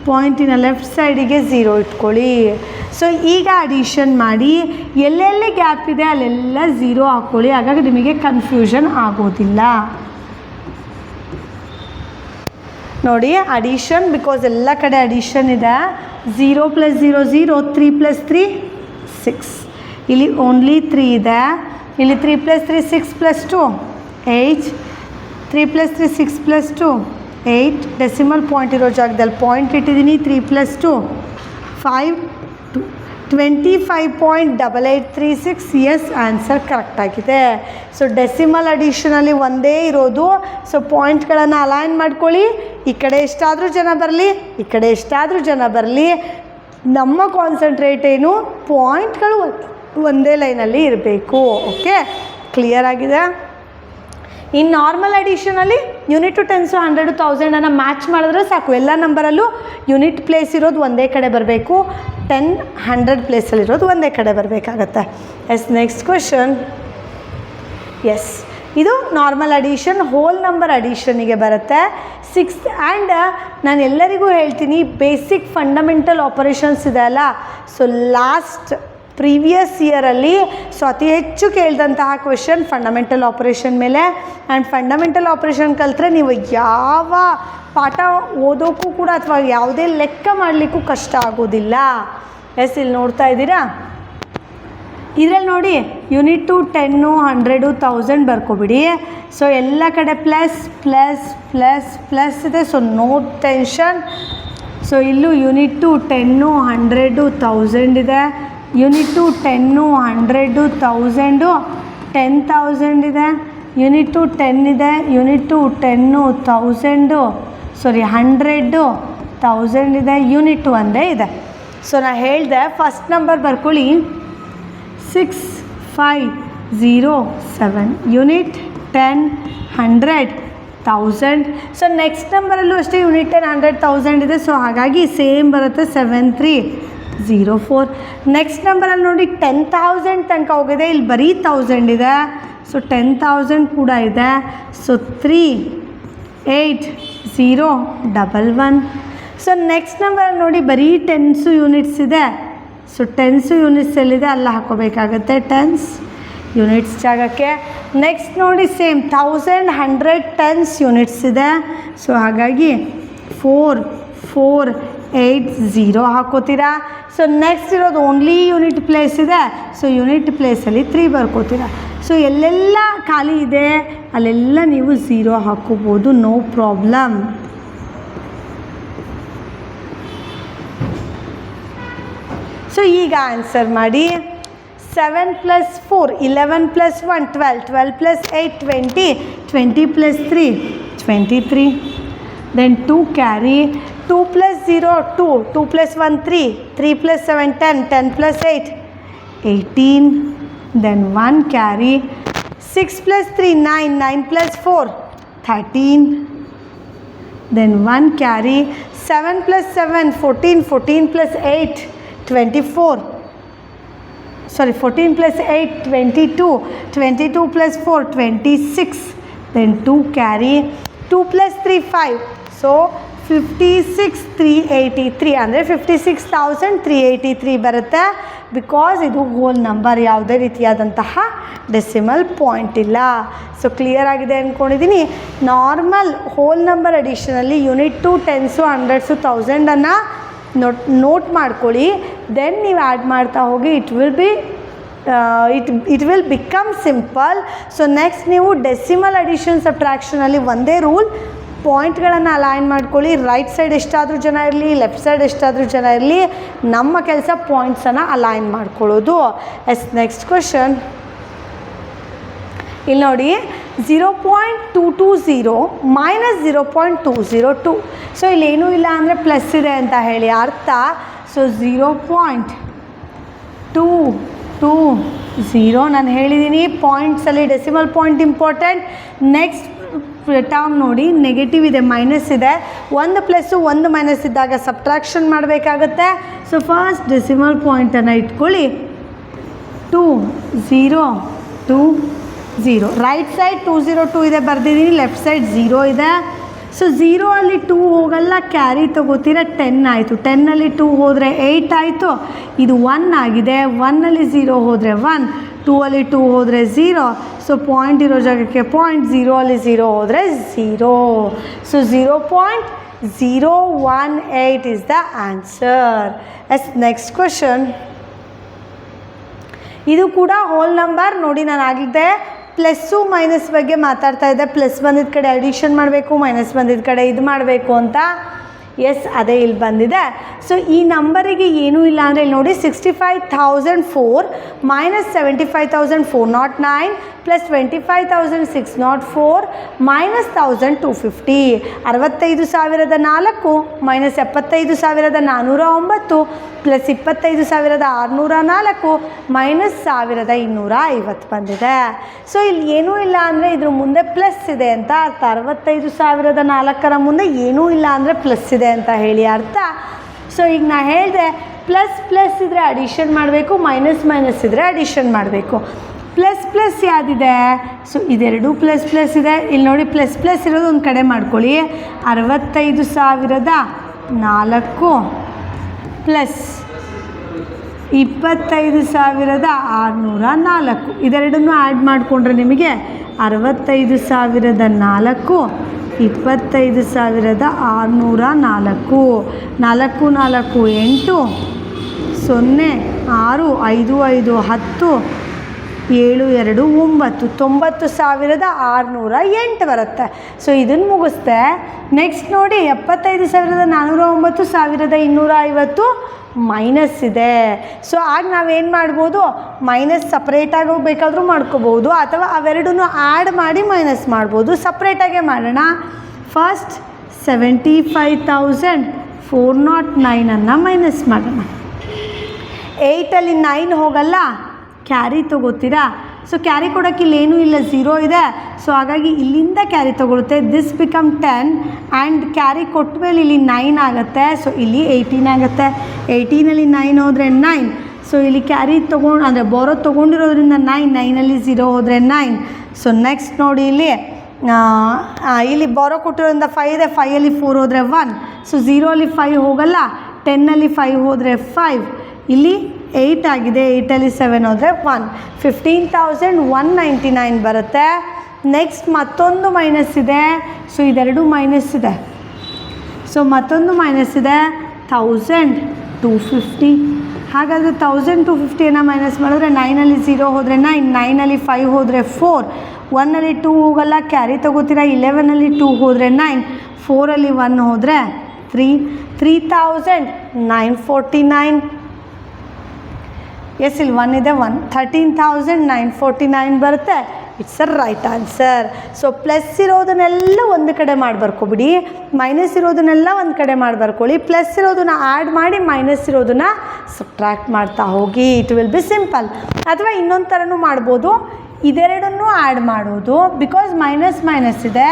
ಪಾಯಿಂಟಿನ ಲೆಫ್ಟ್ ಸೈಡಿಗೆ 0 ಇಟ್ಕೊಳ್ಳಿ. ಸೊ ಈಗ ಅಡಿಷನ್ ಮಾಡಿ. ಎಲ್ಲೆಲ್ಲಿ ಗ್ಯಾಪ್ ಇದೆ ಅಲ್ಲೆಲ್ಲ 0 ಹಾಕ್ಕೊಳ್ಳಿ, ಹಾಗಾಗಿ ನಿಮಗೆ ಕನ್ಫ್ಯೂಷನ್ ಆಗೋದಿಲ್ಲ. ನೋಡಿ, ಅಡಿಷನ್, ಬಿಕಾಸ್ ಎಲ್ಲ ಕಡೆ ಅಡಿಷನ್ ಇದೆ. 0 + 0 0, 3 + 3 6. ಇಲ್ಲಿ ಓನ್ಲಿ 3 ಇದೆ. ಇಲ್ಲಿ 3 + 3 6 + 2 8. 3 + 3 6 + 2 8. ಡೆಸಿಮಲ್ ಪಾಯಿಂಟ್ ಇರೋ ಜಾಗದಲ್ಲಿ ಪಾಯಿಂಟ್ ಇಟ್ಟಿದ್ದೀನಿ. 3 + 2 5 2. 25.8836. ಎಸ್, ಆನ್ಸರ್ ಕರೆಕ್ಟಾಗಿದೆ. ಸೊ ಡೆಸಿಮಲ್ ಅಡಿಷನಲ್ಲಿ ಒಂದೇ ಇರೋದು. ಸೊ ಪಾಯಿಂಟ್ಗಳನ್ನು ಅಲೈನ್ ಮಾಡ್ಕೊಳ್ಳಿ. ಈ ಕಡೆ ಎಷ್ಟಾದರೂ ಜನ ಬರಲಿ, ಈ ಕಡೆ ಎಷ್ಟಾದರೂ ಜನ ಬರಲಿ, ನಮ್ಮ ಕಾನ್ಸಂಟ್ರೇಟ್ ಏನು, ಪಾಯಿಂಟ್ಗಳು ಒಂದೇ ಲೈನಲ್ಲಿ ಇರಬೇಕು. ಓಕೆ, ಕ್ಲಿಯರ್ ಆಗಿದೆ? ಇನ್ನು ನಾರ್ಮಲ್ ಅಡಿಷನಲ್ಲಿ ಯೂನಿಟ್ ಟು ಟೆನ್ಸು 100 1000 ಮ್ಯಾಚ್ ಮಾಡಿದ್ರೆ ಸಾಕು. ಎಲ್ಲ ನಂಬರಲ್ಲೂ ಯೂನಿಟ್ ಪ್ಲೇಸ್ ಇರೋದು ಒಂದೇ ಕಡೆ ಬರಬೇಕು, 10 100 ಪ್ಲೇಸಲ್ಲಿರೋದು ಒಂದೇ ಕಡೆ ಬರಬೇಕಾಗತ್ತೆ. Yes, next question. ಎಸ್, ಇದು ನಾರ್ಮಲ್ ಅಡಿಷನ್, ಹೋಲ್ ನಂಬರ್ ಅಡಿಷನಿಗೆ ಬರುತ್ತೆ. 6th ಆ್ಯಂಡ್ ನಾನು ಎಲ್ಲರಿಗೂ ಹೇಳ್ತೀನಿ, ಬೇಸಿಕ್ ಫಂಡಮೆಂಟಲ್ ಆಪರೇಷನ್ಸ್ ಇದೆ ಅಲ್ಲ, ಸೊ ಲಾಸ್ಟ್ ಪ್ರೀವಿಯಸ್ ಇಯರಲ್ಲಿ ಸೊ ಅತಿ ಹೆಚ್ಚು ಕೇಳಿದಂತಹ ಕ್ವೆಶನ್ ಫಂಡಮೆಂಟಲ್ ಆಪರೇಷನ್ ಮೇಲೆ. ಆ್ಯಂಡ್ ಫಂಡಮೆಂಟಲ್ ಆಪರೇಷನ್ ಕಲಿತ್ರೆ ನೀವು ಯಾವ ಪಾಠ ಓದೋಕ್ಕೂ ಕೂಡ ಅಥವಾ ಯಾವುದೇ ಲೆಕ್ಕ ಮಾಡಲಿಕ್ಕೂ ಕಷ್ಟ ಆಗೋದಿಲ್ಲ. ಎಸ್, ಇಲ್ಲಿ ನೋಡ್ತಾ ಇದ್ದೀರಾ, ಇದರಲ್ಲಿ ನೋಡಿ ಯೂನಿಟ್ ಟು 10 100 1000 ಬರ್ಕೊಬಿಡಿ. ಸೊ ಎಲ್ಲ ಕಡೆ ಪ್ಲಸ್ ಪ್ಲಸ್ ಪ್ಲಸ್ ಪ್ಲಸ್ ಇದೆ, ಸೊ ನೋ ಟೆನ್ಷನ್. ಸೊ ಇಲ್ಲೂ ಯೂನಿಟ್ ಟು 10 100 1000 ಇದೆ. ಯೂನಿಟ್ ಟು 10 100 1000 10,000 ಇದೆ. ಯೂನಿಟ್ ಟು 10 ಇದೆ. ಯೂನಿಟ್ ಟು 10 1000 100 1000 ಇದೆ. ಯೂನಿಟ್ ಒಂದೇ ಇದೆ. ಸೊ ನಾನು ಹೇಳಿದೆ, ಫಸ್ಟ್ ನಂಬರ್ ಬರ್ಕೊಳ್ಳಿ 6507. ಯೂನಿಟ್ 10 100 1000. ಸೊ ನೆಕ್ಸ್ಟ್ ನಂಬರಲ್ಲೂ ಅಷ್ಟೇ ಯೂನಿಟ್ 10 100 1000 ಇದೆ. ಸೊ ಹಾಗಾಗಿ ಸೇಮ್ ಬರುತ್ತೆ 7304. ನೆಕ್ಸ್ಟ್ ನಂಬರಲ್ಲಿ ನೋಡಿ 10,000 ತನಕ ಹೋಗಿದೆ, ಇಲ್ಲಿ ಬರೀ 1000 ಇದೆ. ಸೊ 10,000 ಕೂಡ ಇದೆ. ಸೊ 38011. ಸೊ ನೆಕ್ಸ್ಟ್ ನಂಬರಲ್ಲಿ ನೋಡಿ ಬರೀ 10s ಯೂನಿಟ್ಸ್ ಇದೆ. ಸೊ 10s ಯೂನಿಟ್ಸ್ ಎಲ್ಲಿದೆ ಅಲ್ಲಿ ಹಾಕೋಬೇಕಾಗತ್ತೆ 10s ಯೂನಿಟ್ಸ್ ಜಾಗಕ್ಕೆ. ನೆಕ್ಸ್ಟ್ ನೋಡಿ ಸೇಮ್ 1100 10s ಯೂನಿಟ್ಸ್ ಇದೆ. ಸೊ ಹಾಗಾಗಿ 4480 ಹಾಕೋತೀರಾ. ಸೊ ನೆಕ್ಸ್ಟ್ ಇರೋದು ಓನ್ಲಿ ಯೂನಿಟ್ ಪ್ಲೇಸ್ ಇದೆ. ಸೊ ಯೂನಿಟ್ ಪ್ಲೇಸಲ್ಲಿ 3 ಬರ್ಕೋತೀರಾ. ಸೊ ಎಲ್ಲೆಲ್ಲ ಖಾಲಿ ಇದೆ ಅಲ್ಲೆಲ್ಲ ನೀವು 0 ಹಾಕೋಬೋದು, ನೋ ಪ್ರಾಬ್ಲಮ್. ಸೊ ಈಗ ಆನ್ಸರ್ ಮಾಡಿ. 7 + 4 11 + 1 12 12 + 8 20 20 + 3 23. Then 2 carry. 2 + 0 2 2 + 1 3 3 + 7 10 10 + 8 18. Then 1 carry. 6 + 3 9 9 + 4 13. Then 1 carry. 7 + 7 14 14 + 8 24. Sorry, 14 + 8 22 22 + 4 26. Then 2 carry. 2 + 3 5. So 56,383 ಅಂದರೆ 56,383 ಬರುತ್ತೆ. ಬಿಕಾಸ್ ಇದು ಹೋಲ್ ನಂಬರ್, ಯಾವುದೇ ರೀತಿಯಾದಂತಹ ಡೆಸಿಮಲ್ ಪಾಯಿಂಟ್ ಇಲ್ಲ. ಸೊ ಕ್ಲಿಯರ್ ಆಗಿದೆ ಅಂದ್ಕೊಂಡಿದ್ದೀನಿ. ನಾರ್ಮಲ್ ಹೋಲ್ ನಂಬರ್ ಅಡಿಷನಲ್ಲಿ ಯೂನಿಟ್ 2 10s 100s 1000 ನೋಟ್ ಮಾಡ್ಕೊಳ್ಳಿ. ದೆನ್ ನೀವು ಆ್ಯಡ್ ಮಾಡ್ತಾ ಹೋಗಿ it will become simple. So next ನೀವು ಡೆಸಿಮಲ್ ಅಡಿಷನ್ ಸಬ್ಟ್ರಾಕ್ಷನಲ್ಲಿ ಒಂದೇ ರೂಲ್, ಪಾಯಿಂಟ್ಗಳನ್ನು ಅಲೈನ್ ಮಾಡ್ಕೊಳ್ಳಿ. ರೈಟ್ ಸೈಡ್ ಎಷ್ಟಾದರೂ ಜನ ಇರಲಿ, ಲೆಫ್ಟ್ ಸೈಡ್ ಎಷ್ಟಾದರೂ ಜನ ಇರಲಿ, ನಮ್ಮ ಕೆಲಸ ಪಾಯಿಂಟ್ಸನ್ನು ಅಲೈನ್ ಮಾಡ್ಕೊಳ್ಳೋದು. ನೆಕ್ಸ್ಟ್ ಕ್ವಶನ್ ಇಲ್ಲಿ ನೋಡಿ. 0.220 - 0.202. ಸೊ ಇಲ್ಲೇನೂ ಇಲ್ಲ ಅಂದರೆ ಪ್ಲಸ್ ಇದೆ ಅಂತ ಹೇಳಿ ಅರ್ಥ. ಸೊ 0.220 ನಾನು ಹೇಳಿದ್ದೀನಿ. ಪಾಯಿಂಟ್ಸಲ್ಲಿ decimal point important. Next term ನೋಡಿ, ನೆಗೆಟಿವ್ ಇದೆ, ಮೈನಸ್ ಇದೆ. ಒಂದು ಪ್ಲಸ್ಸು ಒಂದು ಮೈನಸ್ ಇದ್ದಾಗ ಸಬ್ಟ್ರಾಕ್ಷನ್ ಮಾಡಬೇಕಾಗತ್ತೆ. ಸೊ ಫಸ್ಟ್ ಡೆಸಿಮಲ್ ಪಾಯಿಂಟನ್ನು ಇಟ್ಕೊಳ್ಳಿ. 202 ರೈಟ್ ಸೈಡ್ 202 ಇದೆ ಬರೆದಿದ್ದೀನಿ, ಲೆಫ್ಟ್ ಸೈಡ್ 0 ಇದೆ. ಸೊ 0 ಅಲ್ಲಿ 2 ಹೋಗಲ್ಲ, ಕ್ಯಾರಿ ತೊಗೋತೀರ. 10 ಆಯಿತು. 10ನಲ್ಲಿ 2 ಹೋದರೆ 8 ಆಯಿತು. ಇದು 1 ಆಗಿದೆ. 1ನಲ್ಲಿ 0 ಹೋದರೆ 1, 2ಅಲ್ಲಿ 2 ಹೋದರೆ 0. ಸೊ ಪಾಯಿಂಟ್ ಇರೋ ಜಾಗಕ್ಕೆ ಪಾಯಿಂಟ್, 0 ಅಲ್ಲಿ 0 ಹೋದರೆ 0. So 0.018 is the answer. Next question. ಇದು ಕೂಡ ಹೋಲ್ ನಂಬರ್ ನೋಡಿ. ನಾನು ಆಗಿದ್ದೆ ಪ್ಲಸ್ಸು ಮೈನಸ್ ಬಗ್ಗೆ ಮಾತಾಡ್ತಾ ಇದ್ದೆ. ಪ್ಲಸ್ ಬಂದಿದ್ದ ಕಡೆ ಅಡಿಷನ್ ಮಾಡಬೇಕು, ಮೈನಸ್ ಬಂದಿದ್ದ ಕಡೆ ಇದು ಮಾಡಬೇಕು ಅಂತ. ಎಸ್, ಅದೇ ಇಲ್ಲಿ ಬಂದಿದೆ. ಸೊ ಈ ನಂಬರಿಗೆ ಏನೂ ಇಲ್ಲ ಅಂದರೆ ಇಲ್ಲಿ ನೋಡಿ, 65,004 - 75,409 + 25,604 - 1,250. 65,004 - 75,409 + 25,604 - 1,250 ಬಂದಿದೆ. ಸೊ ಇಲ್ಲಿ ಏನೂ ಇಲ್ಲ ಅಂದರೆ ಇದ್ರ ಮುಂದೆ ಪ್ಲಸ್ ಇದೆ ಅಂತ ಅರ್ಥ. 65,004 ಮುಂದೆ ಏನೂ ಇಲ್ಲ ಅಂದರೆ ಪ್ಲಸ್ ಇದೆ ಅಂತ ಹೇಳಿ ಅರ್ಥ. ಸೊ ಈಗ ನಾ ಹೇಳಿದೆ ಪ್ಲಸ್ ಇದ್ದರೆ ಅಡಿಷನ್ ಮಾಡಬೇಕು, ಮೈನಸ್ ಇದ್ದರೆ ಅಡಿಷನ್ ಮಾಡಬೇಕು. ಪ್ಲಸ್ ಯಾವುದಿದೆ? ಸೊ ಇದೆರಡು ಪ್ಲಸ್ ಇದೆ. ಇಲ್ಲಿ ನೋಡಿ ಪ್ಲಸ್ ಇರೋದು ಒಂದು ಕಡೆ ಮಾಡ್ಕೊಳ್ಳಿ. 65,004 ಪ್ಲಸ್ 25,604 ಇದೆರಡನ್ನೂ ಆ್ಯಡ್ ಮಾಡಿಕೊಂಡ್ರೆ ನಿಮಗೆ 65,004 25,604 4 4 8 0 6 5 5 10 7 2 9 90,608 ಬರುತ್ತೆ. ಸೊ ಇದನ್ನು ಮುಗಿಸ್ದೆ. ನೆಕ್ಸ್ಟ್ ನೋಡಿ 75,409 1,250 ಮೈನಸ್ ಇದೆ. ಸೊ ಆಗ ನಾವೇನು ಮಾಡ್ಬೋದು, ಮೈನಸ್ ಸಪ್ರೇಟಾಗಿ ಬೇಕಾದರೂ ಮಾಡ್ಕೋಬೋದು, ಅಥವಾ ಅವೆರಡನ್ನೂ ಆ್ಯಡ್ ಮಾಡಿ ಮೈನಸ್ ಮಾಡ್ಬೋದು. ಸಪ್ರೇಟಾಗೇ ಮಾಡೋಣ. ಫಸ್ಟ್ 75,409 ಮೈನಸ್ ಮಾಡೋಣ. 8ಅಲ್ಲಿ 9 ಹೋಗಲ್ಲ, ಕ್ಯಾರಿ ತೊಗೋತೀರಾ. ಸೊ ಕ್ಯಾರಿ ಕೊಡೋಕ್ಕೆ ಇಲ್ಲೇನೂ ಇಲ್ಲ, 0 ಇದೆ. ಸೊ ಹಾಗಾಗಿ ಇಲ್ಲಿಂದ ಕ್ಯಾರಿ ತೊಗೊಳುತ್ತೆ. ದಿಸ್ ಬಿಕಮ್ 10 ಆ್ಯಂಡ್ ಕ್ಯಾರಿ ಕೊಟ್ಟ ಮೇಲೆ ಇಲ್ಲಿ 9 ಆಗುತ್ತೆ. ಸೊ ಇಲ್ಲಿ 18 ಆಗುತ್ತೆ. 18ಅಲ್ಲಿ 9 ಹೋದರೆ 9. ಸೊ ಇಲ್ಲಿ ಕ್ಯಾರಿ ತೊಗೊಂಡು ಅಂದರೆ ಬೋರೋ ತೊಗೊಂಡಿರೋದ್ರಿಂದ 9ಅಲ್ಲಿ 0 ಹೋದರೆ 9. ಸೊ ನೆಕ್ಸ್ಟ್ ನೋಡಿ ಇಲ್ಲಿ ಬೋರೋ ಕೊಟ್ಟಿರೋದ್ರಿಂದ 5 ಇದೆ, 5ಅಲ್ಲಿ 4 ಹೋದರೆ 1. ಸೊ 0ಅಲ್ಲಿ 5 ಹೋಗಲ್ಲ, 10ಅಲ್ಲಿ 5 ಹೋದರೆ 5. ಇಲ್ಲಿ 8 ಆಗಿದೆ, 8ಅಲ್ಲಿ 7 ಹೋದರೆ 1. 15,199 ಬರುತ್ತೆ. ನೆಕ್ಸ್ಟ್ ಮತ್ತೊಂದು ಮೈನಸ್ ಇದೆ. ಸೊ ಇದೆರಡು ಮೈನಸ್ ಇದೆ. ಸೊ ಮತ್ತೊಂದು ಮೈನಸ್ ಇದೆ, 1,250. ಹಾಗಾದರೆ 1,250ಯನ್ನು ಮೈನಸ್ ಮಾಡಿದ್ರೆ 9ಅಲ್ಲಿ 0 ಹೋದರೆ 9, 9ಅಲ್ಲಿ 5 ಹೋದರೆ 4, 1ಅಲ್ಲಿ 2 ಹೋಗಲ್ಲ, ಕ್ಯಾರಿ ತೊಗೋತೀರಾ. 11ಅಲ್ಲಿ 2 ಹೋದರೆ 9, 4ಅಲ್ಲಿ 1 ಹೋದರೆ 3, 3,949. ಎಸ್ ಇಲ್ಲಿ 1 ಇದೆ, 1, 13,949 ಬರುತ್ತೆ. It's a right answer. So plus ಇರೋದನ್ನೆಲ್ಲ ಒಂದು ಕಡೆ ಮಾಡಿ ಬರ್ಕೊಬಿಡಿ, ಮೈನಸ್ ಇರೋದನ್ನೆಲ್ಲ ಒಂದು ಕಡೆ ಮಾಡಿ ಬರ್ಕೊಳ್ಳಿ. ಪ್ಲಸ್ ಇರೋದನ್ನ ಆ್ಯಡ್ ಮಾಡಿ, ಮೈನಸ್ ಇರೋದನ್ನ ಸಬ್ಟ್ರ್ಯಾಕ್ಟ್ ಮಾಡ್ತಾ ಹೋಗಿ. It will be simple. ಅಥವಾ ಇನ್ನೊಂದು ಥರನೂ ಮಾಡ್ಬೋದು, ಇದೆರಡನ್ನೂ ಆ್ಯಡ್ ಮಾಡೋದು ಬಿಕಾಸ್ ಮೈನಸ್ ಇದೆ,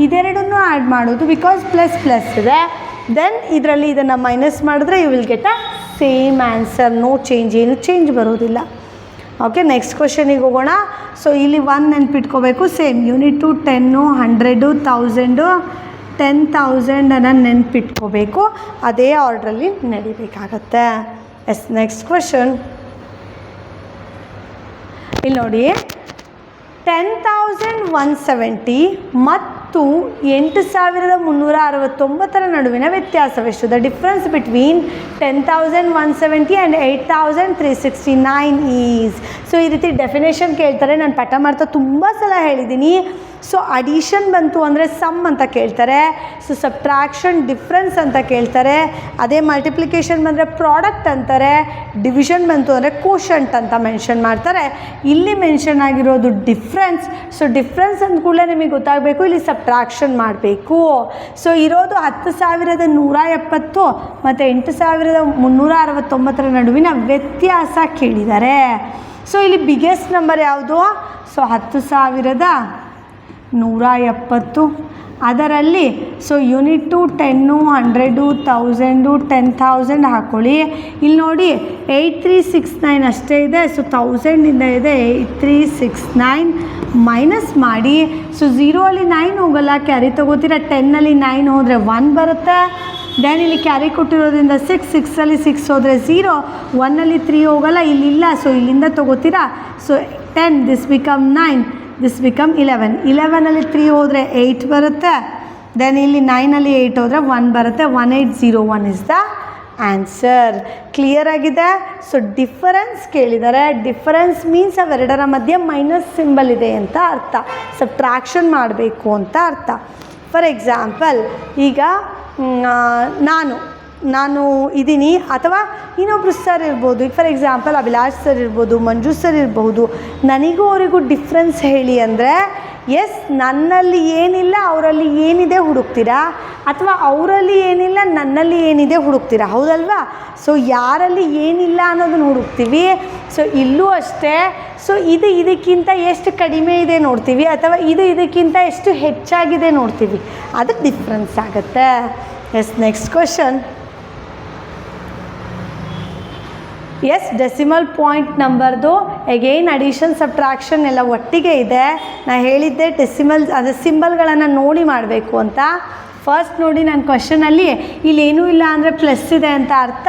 ಇದೆರಡನ್ನೂ ಆ್ಯಡ್ ಮಾಡೋದು ಬಿಕಾಸ್ ಪ್ಲಸ್ ಇದೆ. ದೆನ್ ಇದರಲ್ಲಿ ಇದನ್ನು ಮೈನಸ್ ಮಾಡಿದ್ರೆ you will get a same answer. No change, ಏನು ಚೇಂಜ್ ಬರೋದಿಲ್ಲ. ಓಕೆ, ನೆಕ್ಸ್ಟ್ ಕ್ವಶನಿಗೆ ಹೋಗೋಣ. ಸೊ ಇಲ್ಲಿ 1 ನೆನ್ಪಿಟ್ಕೋಬೇಕು. ಸೇಮ್ ಯೂನಿಟು 10, 100, 1000, 10,000 ನೆನ್ಪಿಟ್ಕೋಬೇಕು. ಅದೇ ಆರ್ಡ್ರಲ್ಲಿ ನಡಿಬೇಕಾಗತ್ತೆ. ಎಸ್, ನೆಕ್ಸ್ಟ್ ಕ್ವಶನ್ ಇಲ್ಲಿ ನೋಡಿ. 10,170 ಮತ್ತು 8,369 ನಡುವಿನ ವ್ಯತ್ಯಾಸವೆಷ್ಟು? The difference between 10,170 and 8,369 is. So ಈ ರೀತಿ ಡೆಫಿನೇಷನ್ ಕೇಳ್ತಾರೆ. ನಾನು ಪಾಠ ಮಾಡ್ತಾ ತುಂಬ ಸಲ ಹೇಳಿದ್ದೀನಿ. ಸೊ ಅಡಿಷನ್ ಬಂತು ಅಂದರೆ ಸಮ್ ಅಂತ ಕೇಳ್ತಾರೆ. ಸೊ ಸಬ್ಟ್ರಾಕ್ಷನ್ ಡಿಫ್ರೆನ್ಸ್ ಅಂತ ಕೇಳ್ತಾರೆ. ಅದೇ ಮಲ್ಟಿಪ್ಲಿಕೇಶನ್ ಬಂದರೆ ಪ್ರಾಡಕ್ಟ್ ಅಂತಾರೆ. ಡಿವಿಷನ್ ಬಂತು ಅಂದರೆ ಕೋಶಂಟ್ ಅಂತ ಮೆನ್ಷನ್ ಮಾಡ್ತಾರೆ. ಇಲ್ಲಿ ಮೆನ್ಷನ್ ಆಗಿರೋದು ಡಿಫ್ರೆನ್ಸ್. ಸೊ ಡಿಫ್ರೆನ್ಸ್ ಅಂದ ಕೂಡಲೇ ನಿಮಗೆ ಗೊತ್ತಾಗಬೇಕು ಇಲ್ಲಿ ಸಬ್ಟ್ರಾಕ್ಷನ್ ಮಾಡಬೇಕು. ಸೊ ಇರೋದು 10,170 ಮತ್ತು 8,369 ನಡುವಿನ ವ್ಯತ್ಯಾಸ ಕೇಳಿದ್ದಾರೆ. ಸೊ ಇಲ್ಲಿ ಬಿಗ್ಗೆಸ್ಟ್ ನಂಬರ್ ಯಾವುದು? ಸೊ 10,170. ಅದರಲ್ಲಿ ಸೊ ಯೂನಿಟು 10, 100, 1000, 10,000 ಹಾಕ್ಕೊಳ್ಳಿ. ಇಲ್ಲಿ ನೋಡಿ 8369 ಅಷ್ಟೇ ಇದೆ. ಸೊ 1000ಇಂದ ಇದೆ 8369 ಮೈನಸ್ ಮಾಡಿ. ಸೊ 0ಅಲ್ಲಿ 9 ಹೋಗಲ್ಲ, ಕ್ಯಾರಿ ತೊಗೋತೀರ. 10ಅಲ್ಲಿ 9 ಹೋದರೆ 1 ಬರುತ್ತೆ. ದೆನ್ ಇಲ್ಲಿ ಕ್ಯಾರಿ ಕೊಟ್ಟಿರೋದ್ರಿಂದ 6, 6ಅಲ್ಲಿ 6 ಹೋದರೆ 0, 1ಅಲ್ಲಿ 3 ಹೋಗಲ್ಲ, ಇಲ್ಲಿಲ್ಲ. ಸೊ ಇಲ್ಲಿಂದ ತೊಗೋತೀರಾ. So 10, this become 9, this become 11. 11ಅಲ್ಲಿ 3 ಹೋದರೆ 8 ಬರುತ್ತೆ. ದೆನ್ ಇಲ್ಲಿ 9ಅಲ್ಲಿ 8 ಹೋದರೆ 1 ಬರುತ್ತೆ. 1801 ಇಸ್ ದ ಆನ್ಸರ್. ಕ್ಲಿಯರ್ ಆಗಿದೆ. ಸೊ ಡಿಫರೆನ್ಸ್ ಕೇಳಿದ್ದಾರೆ. ಡಿಫರೆನ್ಸ್ ಮೀನ್ಸ್ ಅವೆರಡರ ಮಧ್ಯೆ ಮೈನಸ್ ಸಿಂಬಲ್ ಇದೆ ಅಂತ ಅರ್ಥ. ಸಬ್ಟ್ರಾಕ್ಷನ್ ಮಾಡಬೇಕು ಅಂತ ಅರ್ಥ. ಫಾರ್ ಎಕ್ಸಾಂಪಲ್, ಈಗ ನಾನು ಇದ್ದೀನಿ, ಅಥವಾ ಇನ್ನೊಬ್ರು ಸರ್ ಇರ್ಬೋದು. ಈಗ ಫಾರ್ ಎಕ್ಸಾಂಪಲ್ ಅಭಿಲಾಷ್ ಸರ್ ಇರ್ಬೋದು, ಮಂಜು ಸರ್ ಇರಬಹುದು. ನನಗೂ ಅವರಿಗೂ ಡಿಫ್ರೆನ್ಸ್ ಹೇಳಿ ಅಂದರೆ, ಎಸ್ ನನ್ನಲ್ಲಿ ಏನಿಲ್ಲ ಅವರಲ್ಲಿ ಏನಿದೆ ಹುಡುಕ್ತೀರಾ, ಅಥವಾ ಅವರಲ್ಲಿ ಏನಿಲ್ಲ ನನ್ನಲ್ಲಿ ಏನಿದೆ ಹುಡುಕ್ತೀರಾ, ಹೌದಲ್ವಾ? ಸೊ ಯಾರಲ್ಲಿ ಏನಿಲ್ಲ ಅನ್ನೋದನ್ನು ಹುಡುಕ್ತೀವಿ. ಸೊ ಇಲ್ಲೂ ಅಷ್ಟೇ. ಸೊ ಇದು ಇದಕ್ಕಿಂತ ಎಷ್ಟು ಕಡಿಮೆ ಇದೆ ನೋಡ್ತೀವಿ, ಅಥವಾ ಇದು ಇದಕ್ಕಿಂತ ಎಷ್ಟು ಹೆಚ್ಚಾಗಿದೆ ನೋಡ್ತೀವಿ. ಅದು ಡಿಫ್ರೆನ್ಸ್ ಆಗುತ್ತೆ. Yes, next question. Yes, decimal point ನಂಬರ್ದು ಎಗೈನ್ ಅಡಿಷನ್ ಸಬ್ಟ್ರಾಕ್ಷನ್ ಎಲ್ಲ ಒಟ್ಟಿಗೆ ಇದೆ. ನಾನು ಹೇಳಿದ್ದೆ ಡೆಸಿಮಲ್ ಅದು ಸಿಂಬಲ್ಗಳನ್ನು ನೋಡಿ ಮಾಡಬೇಕು ಅಂತ. ಫಸ್ಟ್ ನೋಡಿ, ನನ್ನ ಕ್ವಶನಲ್ಲಿ ಇಲ್ಲೇನೂ ಇಲ್ಲ ಅಂದರೆ ಪ್ಲಸ್ ಇದೆ ಅಂತ ಅರ್ಥ.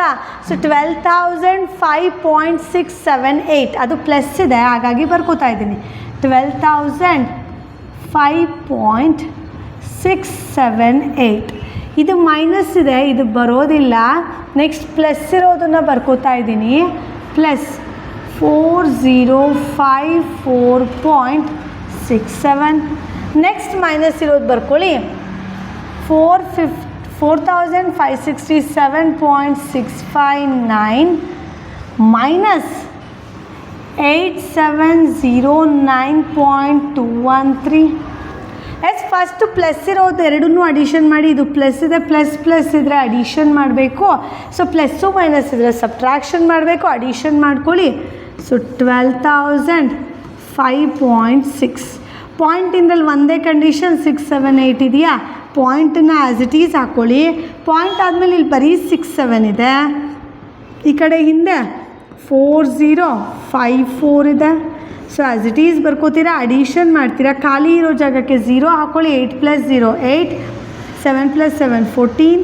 ಸೊ 12,005.678 ಅದು ಪ್ಲಸ್ ಇದೆ, ಹಾಗಾಗಿ ಬರ್ಕೋತಾ ಇದ್ದೀನಿ. 12,005.678. ಇದು ಮೈನಸ್ ಇದೆ, ಇದು ಬರೋದಿಲ್ಲ. ನೆಕ್ಸ್ಟ್ ಪ್ಲಸ್ ಇರೋದನ್ನು ಬರ್ಕೋತಾ ಇದ್ದೀನಿ. ಪ್ಲಸ್ 4054.67. ನೆಕ್ಸ್ಟ್ ಮೈನಸ್ ಇರೋದು ಬರ್ಕೊಳ್ಳಿ. 4,567.659 ಮೈನಸ್ 8,709.213. ಎಸ್, ಫಸ್ಟು ಪ್ಲಸ್ ಇರೋದು ಎರಡನ್ನೂ ಅಡಿಷನ್ ಮಾಡಿ. ಇದು ಪ್ಲಸ್ ಇದೆ, ಪ್ಲಸ್ ಇದ್ದರೆ ಅಡಿಷನ್ ಮಾಡಬೇಕು. ಸೊ ಪ್ಲಸ್ಸು ಮೈನಸ್ ಇದ್ದರೆ ಸಬ್ಟ್ರಾಕ್ಷನ್ ಮಾಡಬೇಕು. ಅಡಿಷನ್ ಮಾಡ್ಕೊಳ್ಳಿ. ಸೊ 12,005 5.6. ಪಾಯಿಂಟಿಂದ್ರಲ್ಲಿ ಒಂದೇ ಕಂಡೀಷನ್ 6 7 8 ಇದೆಯಾ, ಪಾಯಿಂಟನ್ನ ಆ್ಯಸ್ ಇಟ್ ಈಸ್ ಹಾಕ್ಕೊಳ್ಳಿ. ಪಾಯಿಂಟ್ ಆದಮೇಲೆ ಇಲ್ಲಿ ಬರೀ 6 7 ಇದೆ, ಈ ಕಡೆ ಹಿಂದೆ 4 0 5 4 ಇದೆ. ಸೊ ಆ್ಯಸ್ ಇಟ್ ಈಸ್ ಬರ್ಕೋತೀರಾ, ಅಡಿಷನ್ ಮಾಡ್ತೀರಾ, ಖಾಲಿ ಇರೋ ಜಾಗಕ್ಕೆ 0 ಹಾಕ್ಕೊಳ್ಳಿ. 8 + 0 8, 7 + 7 14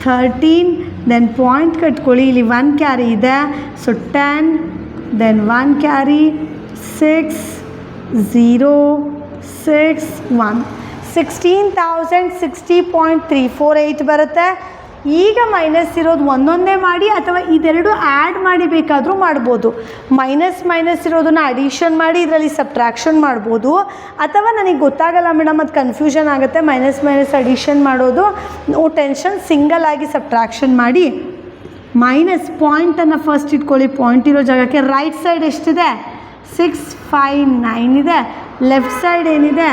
13, ದೆನ್ ಪಾಯಿಂಟ್ ಕಟ್ಕೊಳ್ಳಿ. ಇಲ್ಲಿ 1 ಕ್ಯಾರಿ ಇದೆ, ಸೊ 10, ದೆನ್ 1 ಕ್ಯಾರಿ 6 0 6 1, 16,060.348 ಬರುತ್ತೆ. ಈಗ ಮೈನಸ್ ಇರೋದು ಒಂದೊಂದೇ ಮಾಡಿ ಅಥವಾ ಇದೆರಡು ಆ್ಯಡ್ ಮಾಡಿ ಬೇಕಾದರೂ ಮಾಡ್ಬೋದು. ಮೈನಸ್ ಇರೋದನ್ನು ಅಡಿಷನ್ ಮಾಡಿ ಇದರಲ್ಲಿ ಸಬ್ಟ್ರಾಕ್ಷನ್ ಮಾಡ್ಬೋದು, ಅಥವಾ ನನಗೆ ಗೊತ್ತಾಗಲ್ಲ ಮೇಡಮ್ ಅದು ಕನ್ಫ್ಯೂಷನ್ ಆಗುತ್ತೆ ಮೈನಸ್ ಅಡಿಷನ್ ಮಾಡೋದು, ನೋ ಟೆನ್ಷನ್, ಸಿಂಗಲ್ ಆಗಿ ಸಬ್ಟ್ರಾಕ್ಷನ್ ಮಾಡಿ. ಮೈನಸ್ ಪಾಯಿಂಟನ್ನು ಫಸ್ಟ್ ಇಟ್ಕೊಳ್ಳಿ, ಪಾಯಿಂಟ್ ಇರೋ ಜಾಗಕ್ಕೆ ರೈಟ್ ಸೈಡ್ ಎಷ್ಟಿದೆ 6 5 9 ಇದೆ, ಲೆಫ್ಟ್ ಸೈಡ್ ಏನಿದೆ